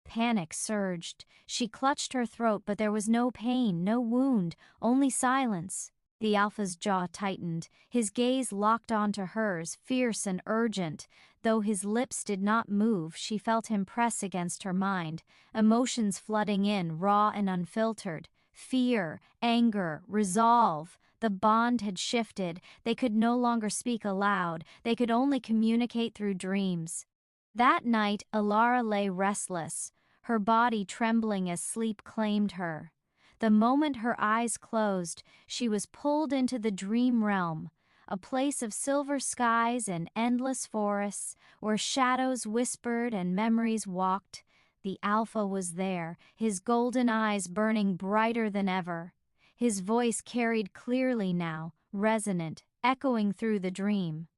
Panic surged. She clutched her throat, but there was no pain, no wound, only silence. The Alpha's jaw tightened. His gaze locked onto hers, fierce and urgent. Though his lips did not move, she felt him press against her mind, emotions flooding in, raw and unfiltered. Fear, anger, resolve. The bond had shifted. They could no longer speak aloud. They could only communicate through dreams. That night, Alara lay restless, her body trembling as sleep claimed her. The moment her eyes closed, she was pulled into the dream realm, a place of silver skies and endless forests, where shadows whispered and memories walked. The Alpha was there, his golden eyes burning brighter than ever. His voice carried clearly now, resonant, echoing through the dream.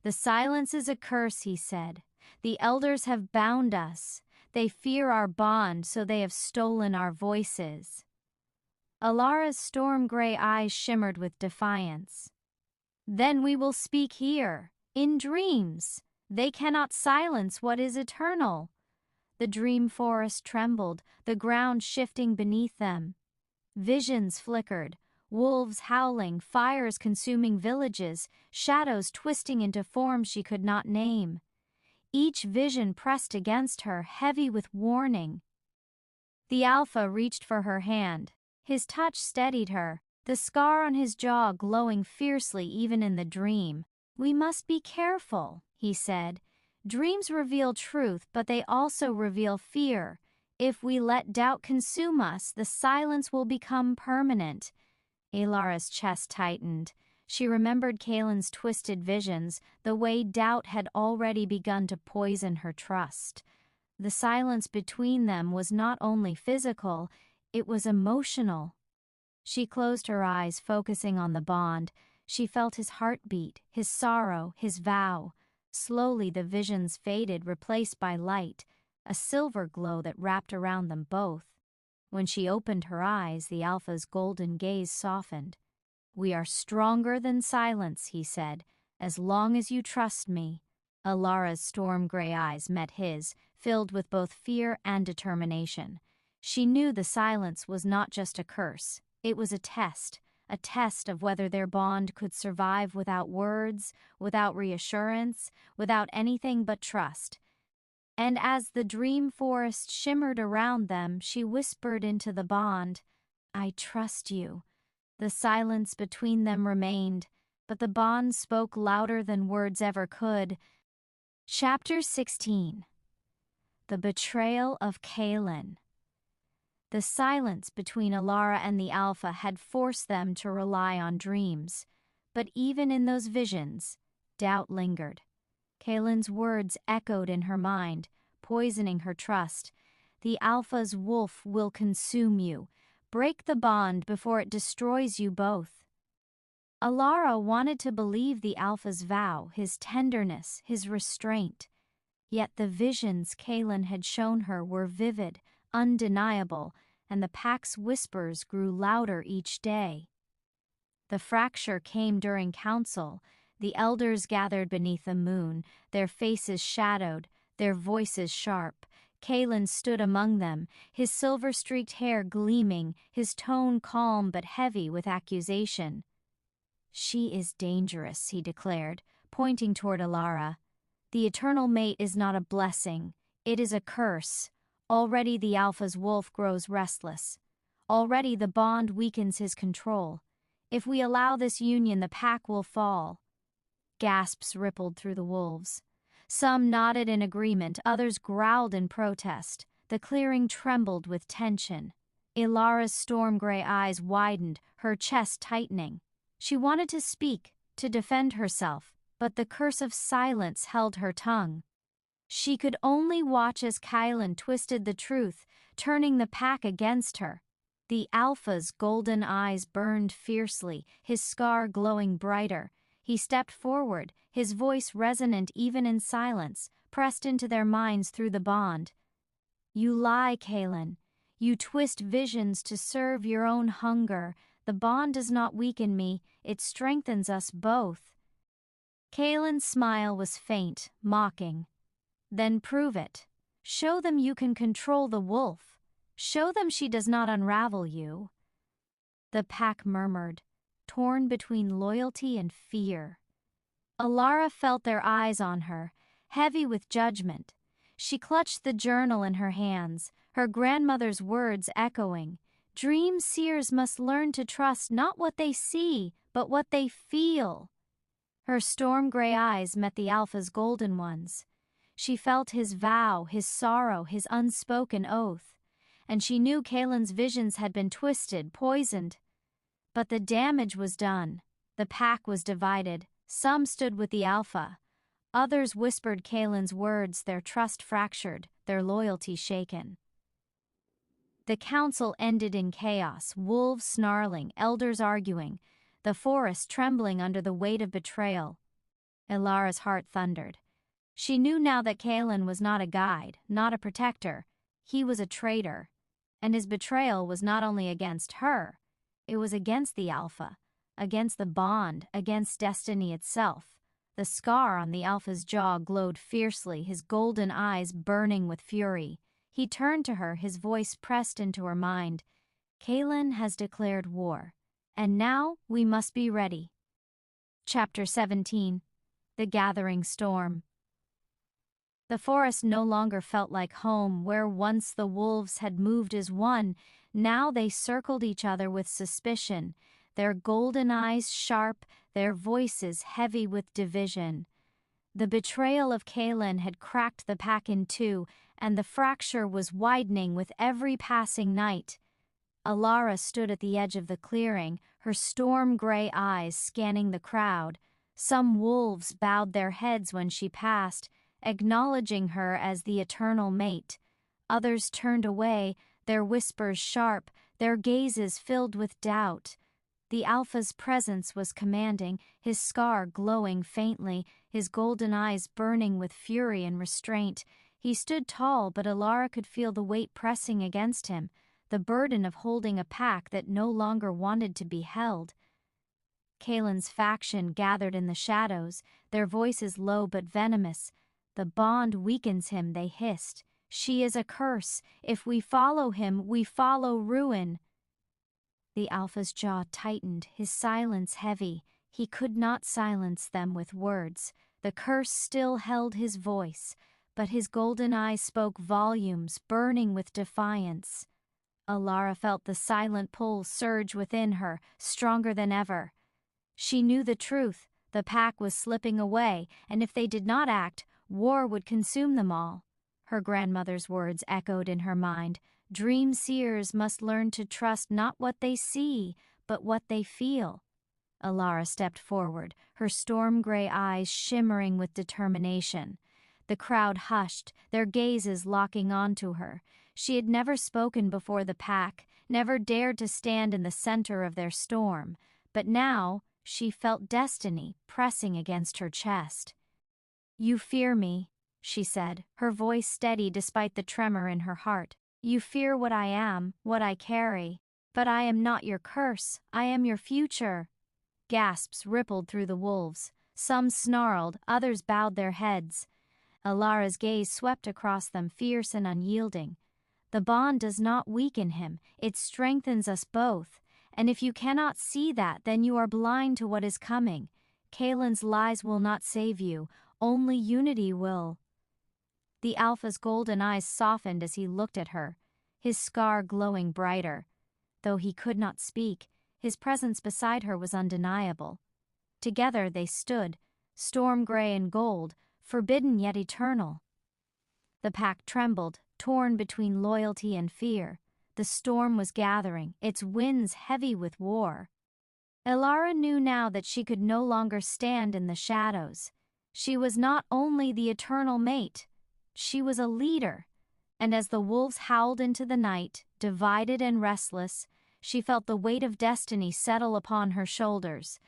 "The silence is a curse," he said. "The elders have bound us. They fear our bond, so they have stolen our voices." Alara's storm-gray eyes shimmered with defiance. "Then we will speak here, in dreams. They cannot silence what is eternal." The dream forest trembled, the ground shifting beneath them. Visions flickered, wolves howling, fires consuming villages, shadows twisting into forms she could not name. Each vision pressed against her, heavy with warning. The Alpha reached for her hand. His touch steadied her, the scar on his jaw glowing fiercely even in the dream. "We must be careful," he said. "Dreams reveal truth, but they also reveal fear. If we let doubt consume us, the silence will become permanent." Alara's chest tightened. She remembered Kaelin's twisted visions, the way doubt had already begun to poison her trust. The silence between them was not only physical, it was emotional. She closed her eyes, focusing on the bond. She felt his heartbeat, his sorrow, his vow. Slowly the visions faded, replaced by light, a silver glow that wrapped around them both. When she opened her eyes, the Alpha's golden gaze softened. "We are stronger than silence," he said, "as long as you trust me." Alara's storm-gray eyes met his, filled with both fear and determination. She knew the silence was not just a curse, it was a test of whether their bond could survive without words, without reassurance, without anything but trust. And as the dream forest shimmered around them, she whispered into the bond, "I trust you." The silence between them remained, but the bond spoke louder than words ever could. Chapter 16. The Betrayal of Kaelin. The silence between Alara and the Alpha had forced them to rely on dreams, but even in those visions, doubt lingered. Kaelin's words echoed in her mind, poisoning her trust. "The Alpha's wolf will consume you. Break the bond before it destroys you both." Alara wanted to believe the Alpha's vow, his tenderness, his restraint. Yet the visions Kaelin had shown her were vivid, undeniable, and the pack's whispers grew louder each day. The fracture came during council. The elders gathered beneath the moon, their faces shadowed, their voices sharp. Kaelin stood among them, his silver-streaked hair gleaming, his tone calm but heavy with accusation. "She is dangerous," he declared, pointing toward Alara. "The eternal mate is not a blessing, it is a curse. Already the Alpha's wolf grows restless. Already the bond weakens his control. If we allow this union, the pack will fall." Gasps rippled through the wolves. Some nodded in agreement, others growled in protest. The clearing trembled with tension. Alara's storm-gray eyes widened, her chest tightening. She wanted to speak, to defend herself, but the curse of silence held her tongue. She could only watch as Kaelin twisted the truth, turning the pack against her. The Alpha's golden eyes burned fiercely, his scar glowing brighter. He stepped forward, his voice resonant even in silence, pressed into their minds through the bond. "You lie, Kaelin. You twist visions to serve your own hunger. The bond does not weaken me, it strengthens us both. Kalen's smile was faint, mocking. Then prove it. Show them you can control the wolf. Show them she does not unravel you. The pack murmured, torn between loyalty and fear. Alara felt their eyes on her, heavy with judgment. She clutched the journal in her hands, her grandmother's words echoing. Dream seers must learn to trust not what they see, but what they feel. Her storm-gray eyes met the Alpha's golden ones. She felt his vow, his sorrow, his unspoken oath, and she knew Kalen's visions had been twisted, poisoned. But the damage was done. The pack was divided. Some stood with the Alpha. Others whispered Kalen's words, their trust fractured, their loyalty shaken. The council ended in chaos, wolves snarling, elders arguing, the forest trembling under the weight of betrayal. Ilara's heart thundered. She knew now that Kalen was not a guide, not a protector. He was a traitor. And his betrayal was not only against her, it was against the Alpha, against the bond, against destiny itself. The scar on the Alpha's jaw glowed fiercely, his golden eyes burning with fury. He turned to her, his voice pressed into her mind. Kalen has declared war, and now we must be ready. Chapter 17. The Gathering Storm. The forest no longer felt like home, where once the wolves had moved as one. Now they circled each other with suspicion, their golden eyes sharp, their voices heavy with division. The betrayal of Kalen had cracked the pack in two, and the fracture was widening with every passing night. Alara stood at the edge of the clearing, her storm-gray eyes scanning the crowd. Some wolves bowed their heads when she passed, acknowledging her as the eternal mate. Others turned away, their whispers sharp, their gazes filled with doubt. The Alpha's presence was commanding, his scar glowing faintly, his golden eyes burning with fury and restraint. He stood tall, but Alara could feel the weight pressing against him, the burden of holding a pack that no longer wanted to be held. Kalen's faction gathered in the shadows, their voices low but venomous. The bond weakens him, they hissed. She is a curse. If we follow him, we follow ruin. The Alpha's jaw tightened, his silence heavy. He could not silence them with words. The curse still held his voice, but his golden eyes spoke volumes, burning with defiance. Alara felt the silent pull surge within her, stronger than ever. She knew the truth. The pack was slipping away, and if they did not act, war would consume them all. Her grandmother's words echoed in her mind. Dream seers must learn to trust not what they see, but what they feel. Alara stepped forward, her storm-gray eyes shimmering with determination. The crowd hushed, their gazes locking onto her. She had never spoken before the pack, never dared to stand in the center of their storm, but now she felt destiny pressing against her chest. "You fear me," she said, her voice steady despite the tremor in her heart. "You fear what I am, what I carry. But I am not your curse, I am your future." Gasps rippled through the wolves. Some snarled, others bowed their heads. Alara's gaze swept across them, fierce and unyielding. The bond does not weaken him, it strengthens us both. And if you cannot see that, then you are blind to what is coming. Kalen's lies will not save you, only unity will. The Alpha's golden eyes softened as he looked at her, his scar glowing brighter. Though he could not speak, his presence beside her was undeniable. Together they stood, storm-gray and gold, forbidden yet eternal. The pack trembled, torn between loyalty and fear. The storm was gathering, its winds heavy with war. Alara knew now that she could no longer stand in the shadows. She was not only the eternal mate, she was a leader. And as the wolves howled into the night, divided and restless, she felt the weight of destiny settle upon her shoulders.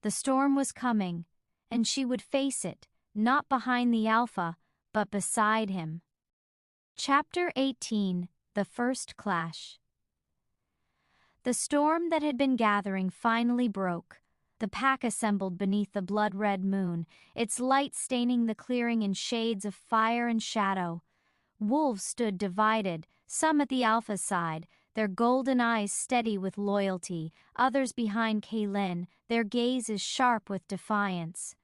The storm was coming, and she would face it, not behind the Alpha, but beside him. Chapter 18. The First Clash. The storm that had been gathering finally broke. The pack assembled beneath the blood-red moon, its light staining the clearing in shades of fire and shadow. Wolves stood divided, some at the Alpha's side, their golden eyes steady with loyalty, others behind Kaylin, their gazes sharp with defiance.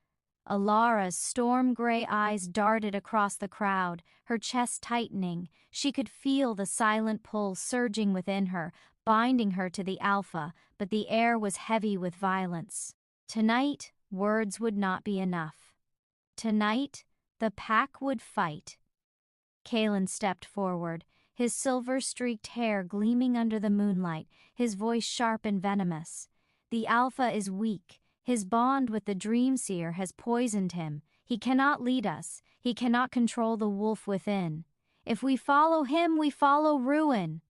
Alara's storm-gray eyes darted across the crowd, her chest tightening. She could feel the silent pull surging within her, binding her to the Alpha, but the air was heavy with violence. Tonight, words would not be enough. Tonight, the pack would fight. Kaylin stepped forward, his silver-streaked hair gleaming under the moonlight, his voice sharp and venomous. The Alpha is weak. His bond with the Dreamseer has poisoned him. He cannot lead us. He cannot control the wolf within. If we follow him, we follow ruin.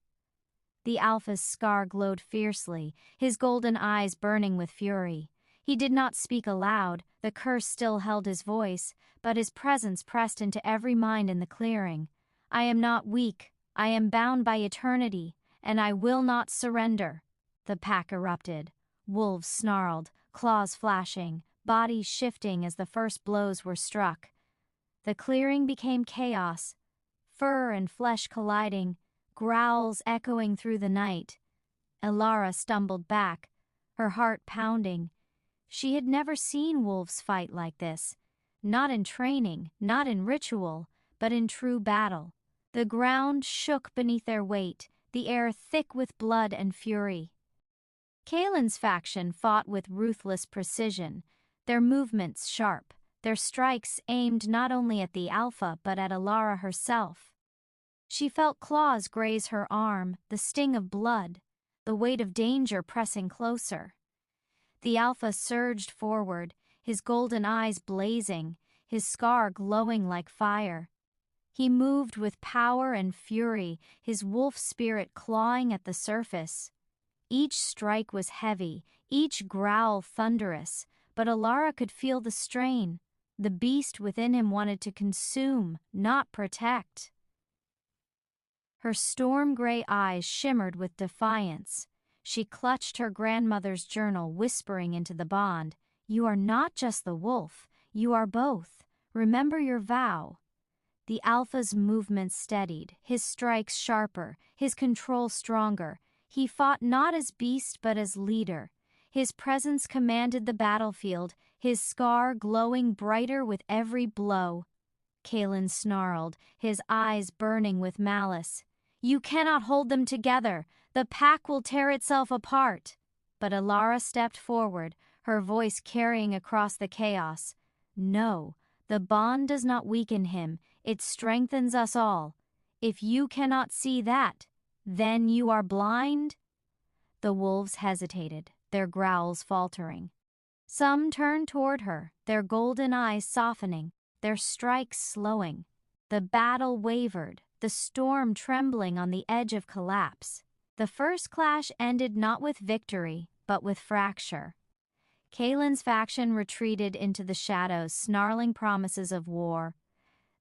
The Alpha's scar glowed fiercely, his golden eyes burning with fury. He did not speak aloud, the curse still held his voice, but his presence pressed into every mind in the clearing. I am not weak, I am bound by eternity, and I will not surrender. The pack erupted. Wolves snarled, claws flashing, bodies shifting as the first blows were struck. The clearing became chaos, fur and flesh colliding, growls echoing through the night. Alara stumbled back, her heart pounding. She had never seen wolves fight like this, not in training, not in ritual, but in true battle. The ground shook beneath their weight, the air thick with blood and fury. Kaylin's faction fought with ruthless precision, their movements sharp, their strikes aimed not only at the Alpha but at Alara herself. She felt claws graze her arm, the sting of blood, the weight of danger pressing closer. The Alpha surged forward, his golden eyes blazing, his scar glowing like fire. He moved with power and fury, his wolf spirit clawing at the surface. Each strike was heavy, each growl thunderous, but Alara could feel the strain. The beast within him wanted to consume, not protect. Her storm-gray eyes shimmered with defiance. She clutched her grandmother's journal, whispering into the bond, "You are not just the wolf, you are both. Remember your vow." The Alpha's movements steadied, his strikes sharper, his control stronger. He fought not as beast but as leader. His presence commanded the battlefield, his scar glowing brighter with every blow. Kaylin snarled, his eyes burning with malice. "You cannot hold them together. The pack will tear itself apart." But Alara stepped forward, her voice carrying across the chaos. "No, the bond does not weaken him. It strengthens us all. If you cannot see that, then you are blind?" The wolves hesitated, their growls faltering. Some turned toward her, their golden eyes softening, their strikes slowing. The battle wavered, the storm trembling on the edge of collapse. The first clash ended not with victory, but with fracture. Kaylin's faction retreated into the shadows, snarling promises of war.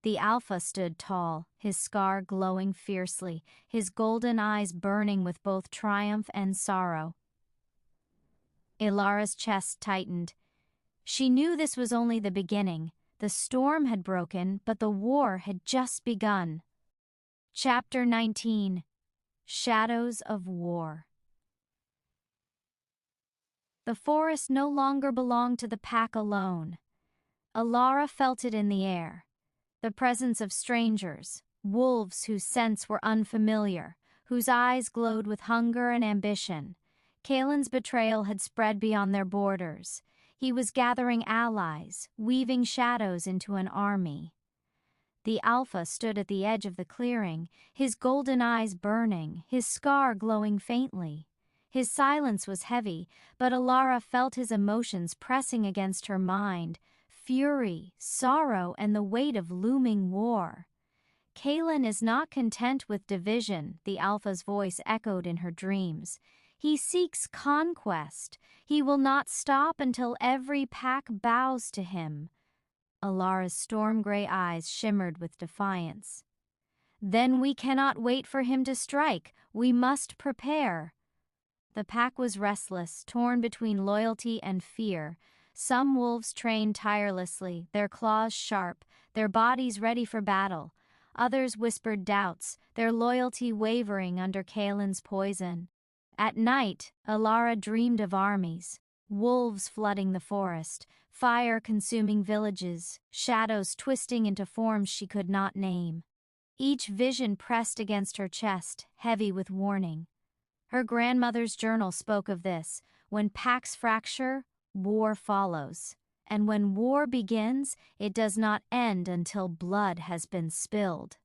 The Alpha stood tall, his scar glowing fiercely, his golden eyes burning with both triumph and sorrow. Alara's chest tightened. She knew this was only the beginning. The storm had broken, but the war had just begun. Chapter 19. Shadows of War. The forest no longer belonged to the pack alone. Alara felt it in the air. The presence of strangers, wolves whose scents were unfamiliar, whose eyes glowed with hunger and ambition. Kaylin's betrayal had spread beyond their borders. He was gathering allies, weaving shadows into an army. The Alpha stood at the edge of the clearing, his golden eyes burning, his scar glowing faintly. His silence was heavy, but Alara felt his emotions pressing against her mind. Fury, sorrow, and the weight of looming war. Kaylin is not content with division, the Alpha's voice echoed in her dreams. He seeks conquest. He will not stop until every pack bows to him. Alara's storm-gray eyes shimmered with defiance. "Then we cannot wait for him to strike. We must prepare." The pack was restless, torn between loyalty and fear. Some wolves trained tirelessly, their claws sharp, their bodies ready for battle. Others whispered doubts, their loyalty wavering under Kaelin's poison. At night, Alara dreamed of armies, wolves flooding the forest, fire consuming villages, shadows twisting into forms she could not name. Each vision pressed against her chest, heavy with warning. Her grandmother's journal spoke of this: when packs fracture, war follows. And when war begins, it does not end until blood has been spilled.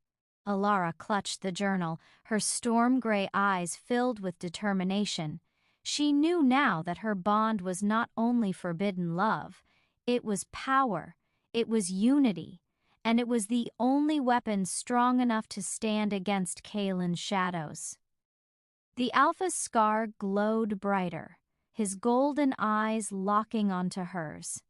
Alara clutched the journal, her storm-gray eyes filled with determination. She knew now that her bond was not only forbidden love, it was power, it was unity, and it was the only weapon strong enough to stand against Kaelin's shadows. The Alpha's scar glowed brighter, his golden eyes locking onto hers.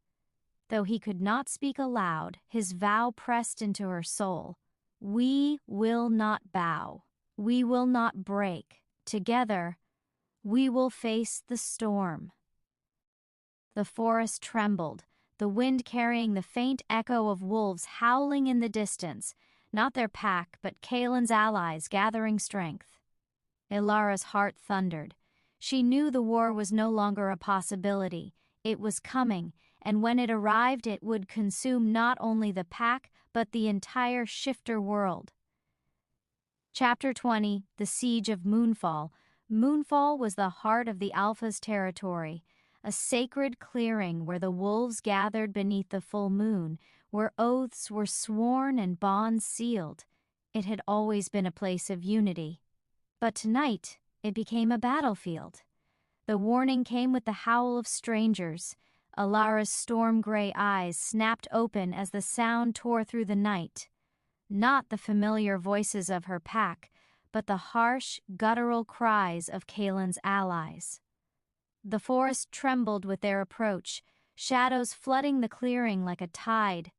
Though he could not speak aloud, his vow pressed into her soul. We will not bow. We will not break. Together, we will face the storm. The forest trembled, the wind carrying the faint echo of wolves howling in the distance, not their pack, but Kaelin's allies gathering strength. Ilara's heart thundered. She knew the war was no longer a possibility. It was coming, and when it arrived it would consume not only the pack, but the entire shifter world. Chapter 20, The Siege of Moonfall. Moonfall was the heart of the Alpha's territory, a sacred clearing where the wolves gathered beneath the full moon, where oaths were sworn and bonds sealed. It had always been a place of unity. But tonight, it became a battlefield. The warning came with the howl of strangers. Alara's storm-gray eyes snapped open as the sound tore through the night. Not the familiar voices of her pack, but the harsh, guttural cries of Kaelin's allies. The forest trembled with their approach, shadows flooding the clearing like a tide.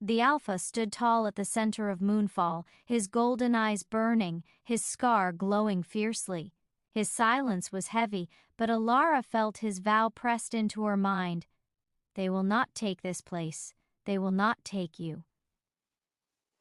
The Alpha stood tall at the center of Moonfall, his golden eyes burning, his scar glowing fiercely. His silence was heavy, but Alara felt his vow pressed into her mind. They will not take this place. They will not take you.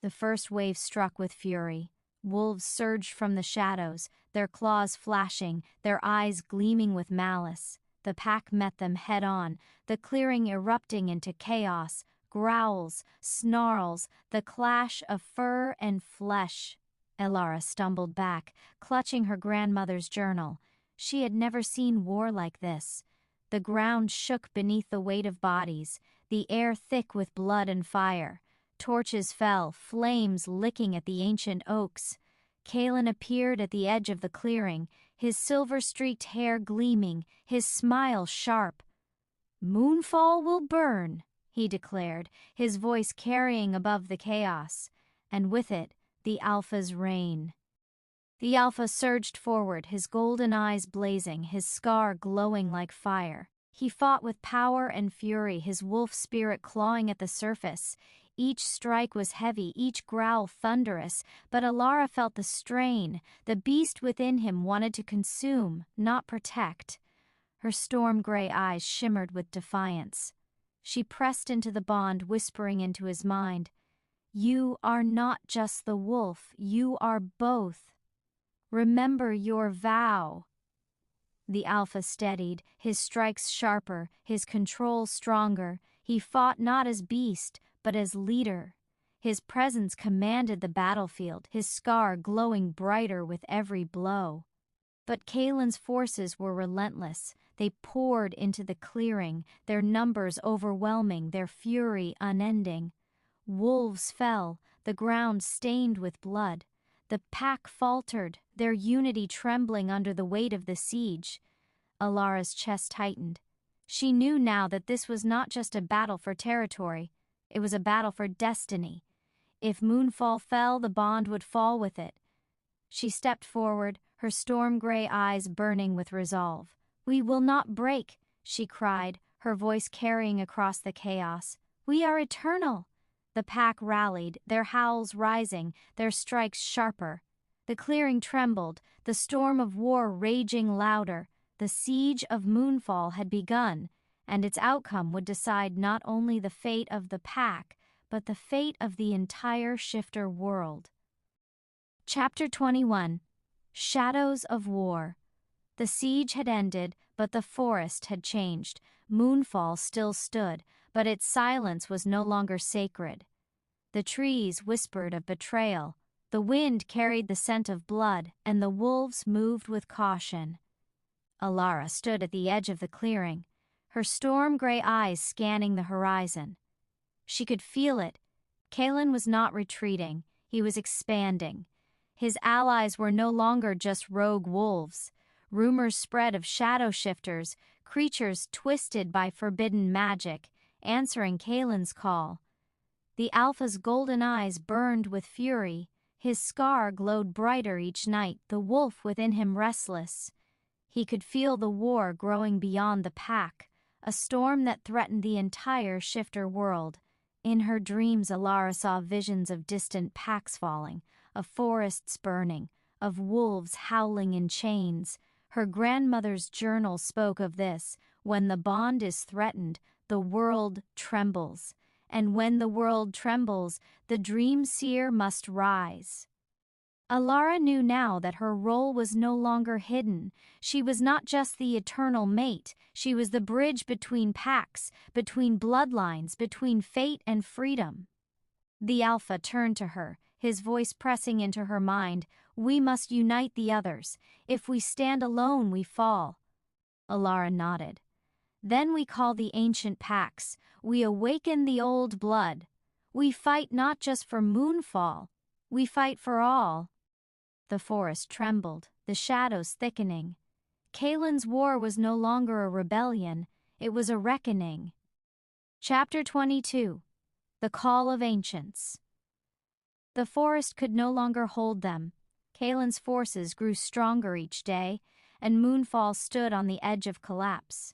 The first wave struck with fury. Wolves surged from the shadows, their claws flashing, their eyes gleaming with malice. The pack met them head-on, the clearing erupting into chaos, growls, snarls, the clash of fur and flesh. Alara stumbled back, clutching her grandmother's journal. She had never seen war like this. The ground shook beneath the weight of bodies, the air thick with blood and fire. Torches fell, flames licking at the ancient oaks. Kaelin appeared at the edge of the clearing, his silver-streaked hair gleaming, his smile sharp. "Moonfall will burn," he declared, his voice carrying above the chaos, and with it, the Alpha's reign. The Alpha surged forward, his golden eyes blazing, his scar glowing like fire. He fought with power and fury, his wolf spirit clawing at the surface. Each strike was heavy, each growl thunderous, but Alara felt the strain. The beast within him wanted to consume, not protect. Her storm-gray eyes shimmered with defiance. She pressed into the bond, whispering into his mind, "You are not just the wolf, you are both. Remember your vow." The Alpha steadied, his strikes sharper, his control stronger. He fought not as beast, but as leader. His presence commanded the battlefield, his scar glowing brighter with every blow. But Kaelin's forces were relentless. They poured into the clearing, their numbers overwhelming, their fury unending. Wolves fell, the ground stained with blood. The pack faltered, their unity trembling under the weight of the siege. Alara's chest tightened. She knew now that this was not just a battle for territory, it was a battle for destiny. If Moonfall fell, the bond would fall with it. She stepped forward, her storm-gray eyes burning with resolve. "We will not break," she cried, her voice carrying across the chaos. "We are eternal." The pack rallied, their howls rising, their strikes sharper. The clearing trembled, the storm of war raging louder. The siege of Moonfall had begun, and its outcome would decide not only the fate of the pack, but the fate of the entire shifter world. Chapter 21. Shadows of War. The siege had ended, but the forest had changed. Moonfall still stood, but its silence was no longer sacred. The trees whispered of betrayal, the wind carried the scent of blood, and the wolves moved with caution. Alara stood at the edge of the clearing, her storm-gray eyes scanning the horizon. She could feel it. Kalen was not retreating, he was expanding. His allies were no longer just rogue wolves. Rumors spread of shadow shifters, creatures twisted by forbidden magic, answering Kalen's call. The Alpha's golden eyes burned with fury. His scar glowed brighter each night, the wolf within him restless. He could feel the war growing beyond the pack, a storm that threatened the entire shifter world. In her dreams, Alara saw visions of distant packs falling, of forests burning, of wolves howling in chains. Her grandmother's journal spoke of this: when the bond is threatened, the world trembles. And when the world trembles, the dream seer must rise. Alara knew now that her role was no longer hidden. She was not just the eternal mate, she was the bridge between packs, between bloodlines, between fate and freedom. The Alpha turned to her, his voice pressing into her mind. We must unite the others. If we stand alone, we fall. Alara nodded. Then we call the ancient packs. We awaken the old blood. We fight not just for Moonfall. We fight for all. The forest trembled, the shadows thickening. Kalen's war was no longer a rebellion, it was a reckoning. Chapter 22. The Call of Ancients. The forest could no longer hold them. Kalen's forces grew stronger each day, and Moonfall stood on the edge of collapse.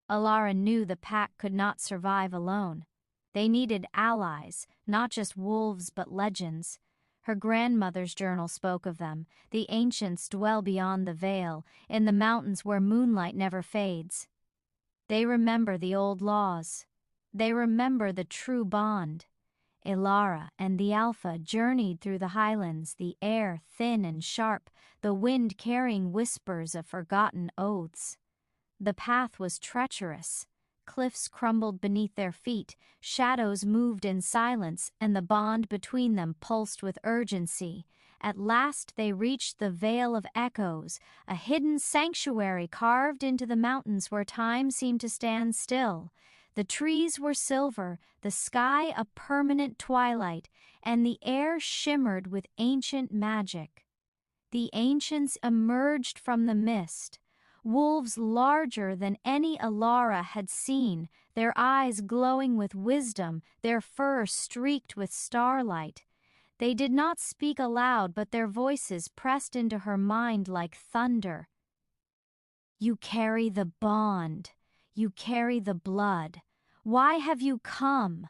Alara knew the pack could not survive alone. They needed allies, not just wolves but legends. Her grandmother's journal spoke of them. The ancients dwell beyond the veil, in the mountains where moonlight never fades. They remember the old laws. They remember the true bond. Alara and the Alpha journeyed through the highlands, the air thin and sharp, the wind carrying whispers of forgotten oaths. The path was treacherous. Cliffs crumbled beneath their feet, shadows moved in silence, and the bond between them pulsed with urgency. At last they reached the Vale of Echoes, a hidden sanctuary carved into the mountains where time seemed to stand still. The trees were silver, the sky a permanent twilight, and the air shimmered with ancient magic. The ancients emerged from the mist. Wolves larger than any Alara had seen, their eyes glowing with wisdom, their fur streaked with starlight. They did not speak aloud, but their voices pressed into her mind like thunder. You carry the bond. You carry the blood. Why have you come?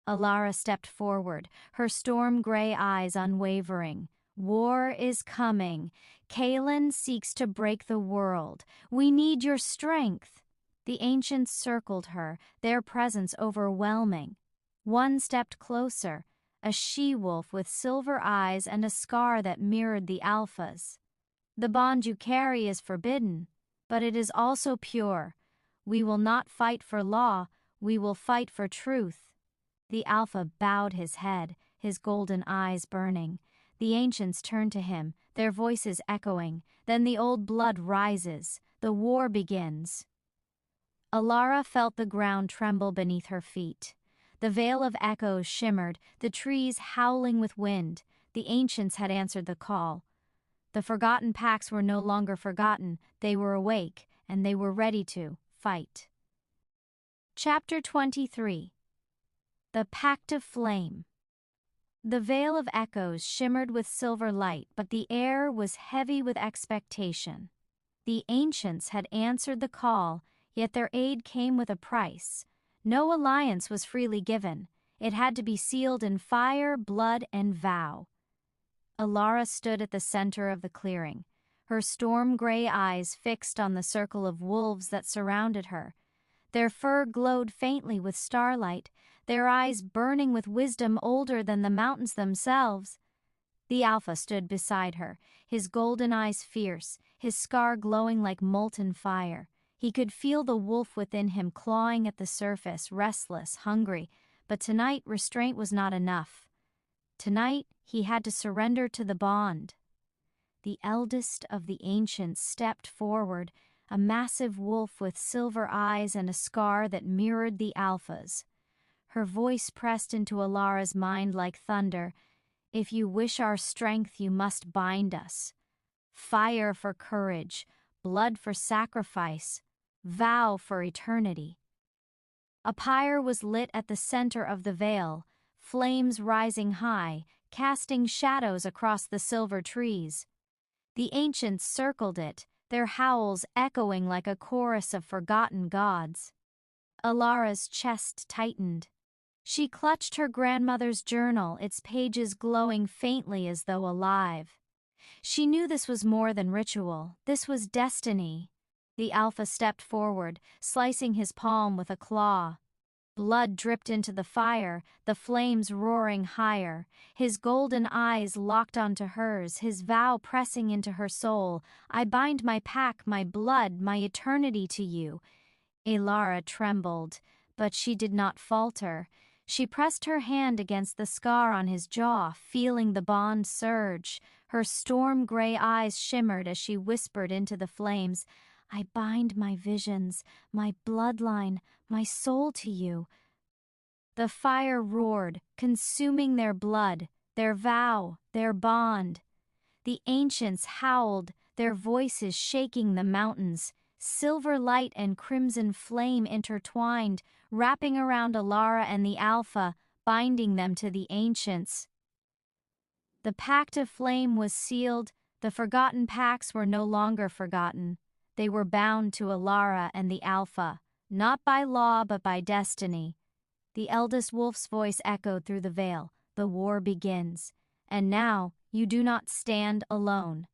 Alara stepped forward, her storm-gray eyes unwavering. War is coming. Kalen seeks to break the world. We need your strength. The ancients circled her, their presence overwhelming. One stepped closer, a she-wolf with silver eyes and a scar that mirrored the Alpha's. The bond you carry is forbidden, but it is also pure. We will not fight for law, we will fight for truth. The Alpha bowed his head, his golden eyes burning. The ancients turned to him, their voices echoing. Then the old blood rises. The war begins. Alara felt the ground tremble beneath her feet. The Vale of Echoes shimmered, the trees howling with wind. The ancients had answered the call. The forgotten packs were no longer forgotten. They were awake, and they were ready to fight. Chapter 23. The Pact of Flame. The Vale of Echoes shimmered with silver light, but the air was heavy with expectation. The ancients had answered the call, yet their aid came with a price. No alliance was freely given. It had to be sealed in fire, blood, and vow. Alara stood at the center of the clearing. her storm-gray eyes fixed on the circle of wolves that surrounded her. Their fur glowed faintly with starlight, their eyes burning with wisdom older than the mountains themselves. The Alpha stood beside her, his golden eyes fierce, his scar glowing like molten fire. He could feel the wolf within him clawing at the surface, restless, hungry, but tonight restraint was not enough. Tonight he had to surrender to the bond. The eldest of the ancients stepped forward, a massive wolf with silver eyes and a scar that mirrored the Alpha's. Her voice pressed into Alara's mind like thunder. "If you wish our strength, you must bind us. Fire for courage, blood for sacrifice, vow for eternity." A pyre was lit at the center of the veil, flames rising high, casting shadows across the silver trees. The ancients circled it, their howls echoing like a chorus of forgotten gods. Alara's chest tightened. She clutched her grandmother's journal, its pages glowing faintly as though alive. She knew this was more than ritual, this was destiny. The Alpha stepped forward, slicing his palm with a claw. Blood dripped into the fire, the flames roaring higher. His golden eyes locked onto hers, his vow pressing into her soul. "I bind my pack, my blood, my eternity to you." Alara trembled, but she did not falter. She pressed her hand against the scar on his jaw, feeling the bond surge. Her storm-gray eyes shimmered as she whispered into the flames, "I bind my visions, my bloodline, my soul to you." The fire roared, consuming their blood, their vow, their bond. The ancients howled, their voices shaking the mountains. Silver light and crimson flame intertwined, wrapping around Alara and the Alpha, binding them to the ancients. The pact of flame was sealed, the forgotten pacts were no longer forgotten. They were bound to Alara and the Alpha, not by law but by destiny. The eldest wolf's voice echoed through the veil. "The war begins. And now you do not stand alone."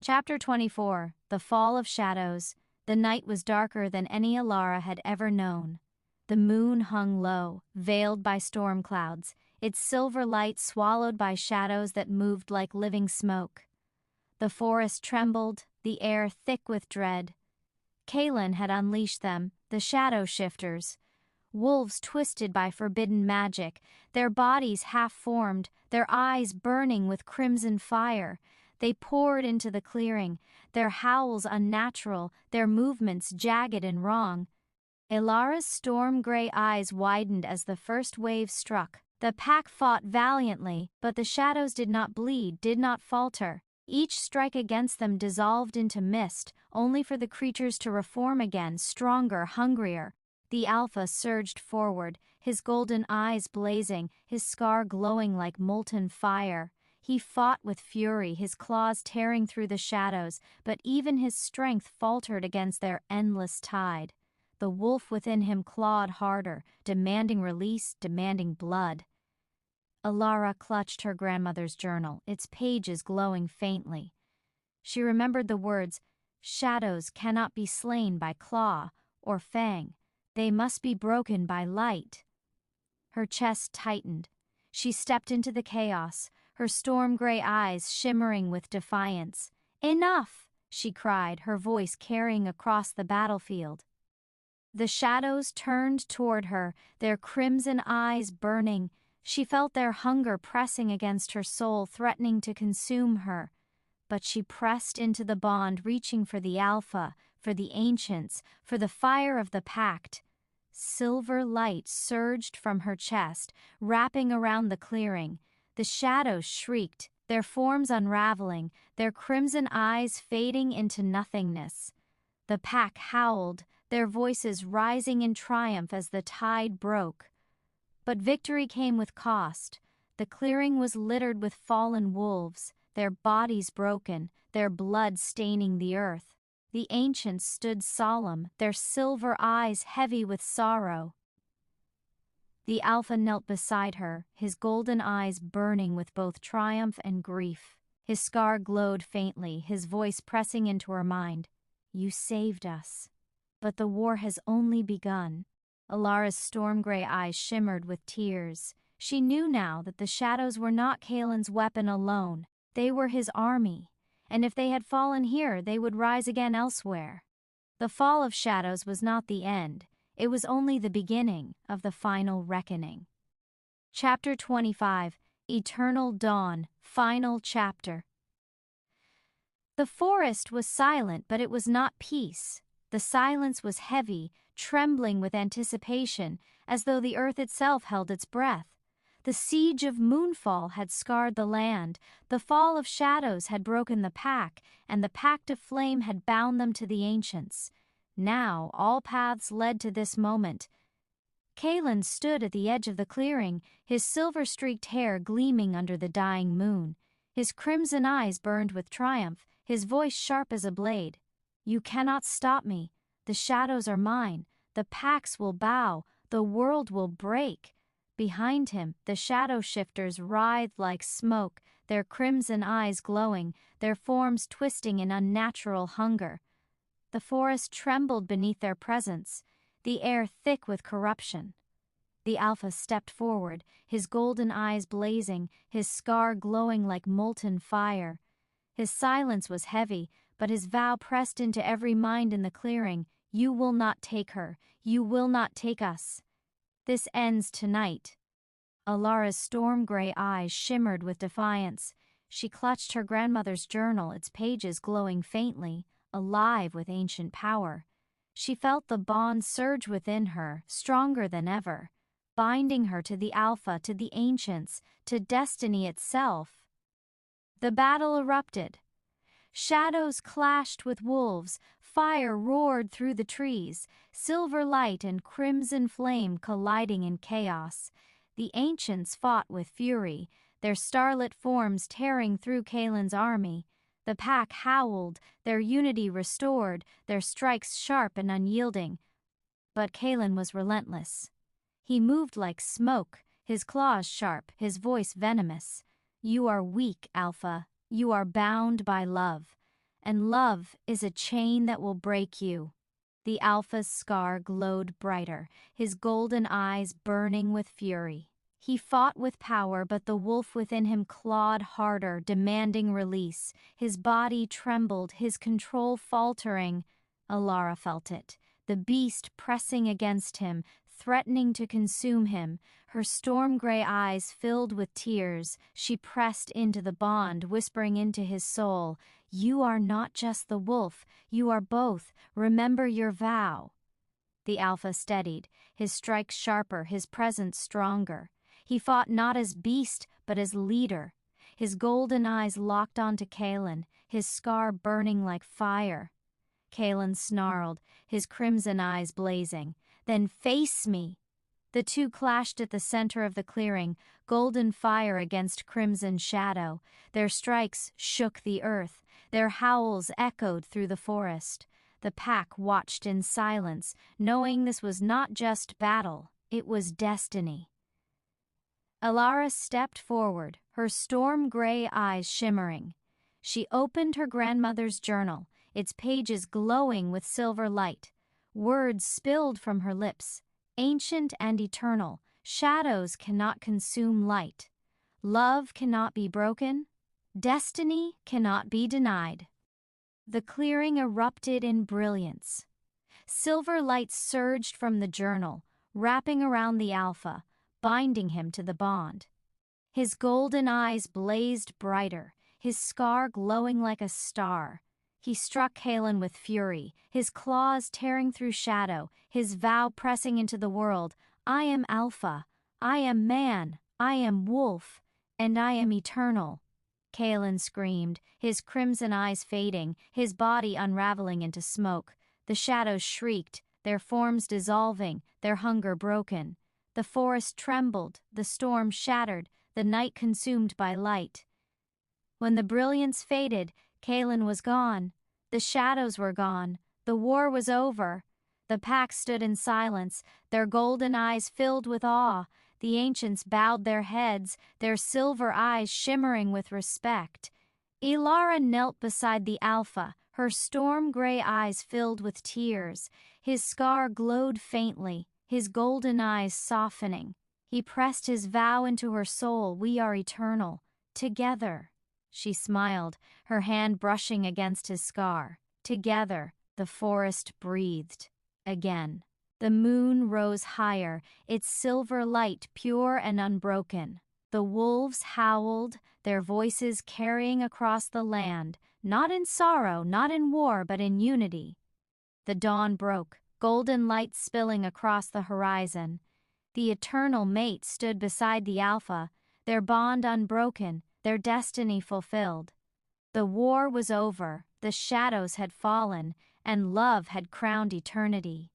Chapter 24. The Fall of Shadows. The night was darker than any Alara had ever known. The moon hung low, veiled by storm clouds, its silver light swallowed by shadows that moved like living smoke. The forest trembled, the air thick with dread. Kaelin had unleashed them, the shadow shifters. Wolves twisted by forbidden magic, their bodies half-formed, their eyes burning with crimson fire. They poured into the clearing, their howls unnatural, their movements jagged and wrong. Alara's storm-gray eyes widened as the first wave struck. The pack fought valiantly, but the shadows did not bleed, did not falter. Each strike against them dissolved into mist, only for the creatures to reform again, stronger, hungrier. The Alpha surged forward, his golden eyes blazing, his scar glowing like molten fire. He fought with fury, his claws tearing through the shadows, but even his strength faltered against their endless tide. The wolf within him clawed harder, demanding release, demanding blood. Alara clutched her grandmother's journal, its pages glowing faintly. She remembered the words, "Shadows cannot be slain by claw or fang. They must be broken by light." Her chest tightened. She stepped into the chaos, her storm-gray eyes shimmering with defiance. "Enough!" she cried, her voice carrying across the battlefield. The shadows turned toward her, their crimson eyes burning. She felt their hunger pressing against her soul, threatening to consume her. But she pressed into the bond, reaching for the Alpha, for the ancients, for the fire of the pact. Silver light surged from her chest, wrapping around the clearing. The shadows shrieked, their forms unraveling, their crimson eyes fading into nothingness. The pack howled, their voices rising in triumph as the tide broke. But victory came with cost. The clearing was littered with fallen wolves, their bodies broken, their blood staining the earth. The ancients stood solemn, their silver eyes heavy with sorrow. The Alpha knelt beside her, his golden eyes burning with both triumph and grief. His scar glowed faintly, his voice pressing into her mind. You saved us. But the war has only begun. Alara's storm-gray eyes shimmered with tears. She knew now that the shadows were not Kalen's weapon alone. They were his army. And if they had fallen here, they would rise again elsewhere. The fall of shadows was not the end. It was only the beginning of the final reckoning. Chapter 25, Eternal Dawn, Final Chapter. The forest was silent, but it was not peace. The silence was heavy, trembling with anticipation, as though the earth itself held its breath. The siege of Moonfall had scarred the land, the fall of shadows had broken the pack, and the pact of flame had bound them to the ancients. Now all paths led to this moment. Kalen stood at the edge of the clearing, his silver-streaked hair gleaming under the dying moon. His crimson eyes burned with triumph, his voice sharp as a blade. You cannot stop me. The shadows are mine. The packs will bow. The world will break. Behind him, the shadow shifters writhed like smoke, their crimson eyes glowing, their forms twisting in unnatural hunger. The forest trembled beneath their presence, the air thick with corruption. The Alpha stepped forward, his golden eyes blazing, his scar glowing like molten fire. His silence was heavy, but his vow pressed into every mind in the clearing. You will not take her. You will not take us. This ends tonight. Alara's storm-gray eyes shimmered with defiance. She clutched her grandmother's journal, its pages glowing faintly, alive with ancient power. She felt the bond surge within her, stronger than ever, binding her to the Alpha, to the ancients, to destiny itself. The battle erupted. Shadows clashed with wolves, fire roared through the trees, silver light and crimson flame colliding in chaos. The ancients fought with fury, their starlit forms tearing through Kalen's army. The pack howled, their unity restored, their strikes sharp and unyielding. But Kalen was relentless. He moved like smoke, his claws sharp, his voice venomous. You are weak, Alpha. You are bound by love. And love is a chain that will break you. The Alpha's scar glowed brighter, his golden eyes burning with fury. He fought with power, but the wolf within him clawed harder, demanding release. His body trembled, his control faltering. Alara felt it, the beast pressing against him, threatening to consume him. Her storm-gray eyes filled with tears. She pressed into the bond, whispering into his soul, You are not just the wolf, you are both. Remember your vow. The Alpha steadied, his strikes sharper, his presence stronger. He fought not as beast, but as leader. His golden eyes locked onto Kalen, his scar burning like fire. Kalen snarled, his crimson eyes blazing. Then face me. The two clashed at the center of the clearing, golden fire against crimson shadow. Their strikes shook the earth. Their howls echoed through the forest. The pack watched in silence, knowing this was not just battle, it was destiny. Alara stepped forward, her storm-gray eyes shimmering. She opened her grandmother's journal, its pages glowing with silver light. Words spilled from her lips, ancient and eternal. Shadows cannot consume light. Love cannot be broken. Destiny cannot be denied. The clearing erupted in brilliance. Silver light surged from the journal, wrapping around the Alpha, binding him to the bond. His golden eyes blazed brighter, his scar glowing like a star. He struck Kalen with fury, his claws tearing through shadow, his vow pressing into the world. I am Alpha, I am man, I am wolf, and I am eternal. Kalen screamed, his crimson eyes fading, his body unraveling into smoke. The shadows shrieked, their forms dissolving, their hunger broken. The forest trembled, the storm shattered, the night consumed by light. When the brilliance faded, Kalen was gone. The shadows were gone. The war was over. The pack stood in silence, their golden eyes filled with awe. The ancients bowed their heads, their silver eyes shimmering with respect. Ilara knelt beside the Alpha, her storm-gray eyes filled with tears. His scar glowed faintly, his golden eyes softening. He pressed his vow into her soul. We are eternal, together. She smiled, her hand brushing against his scar. Together, the forest breathed. Again. The moon rose higher, its silver light pure and unbroken. The wolves howled, their voices carrying across the land, not in sorrow, not in war, but in unity. The dawn broke, golden light spilling across the horizon. The eternal mate stood beside the Alpha, their bond unbroken, their destiny fulfilled. The war was over, the shadows had fallen, and love had crowned eternity.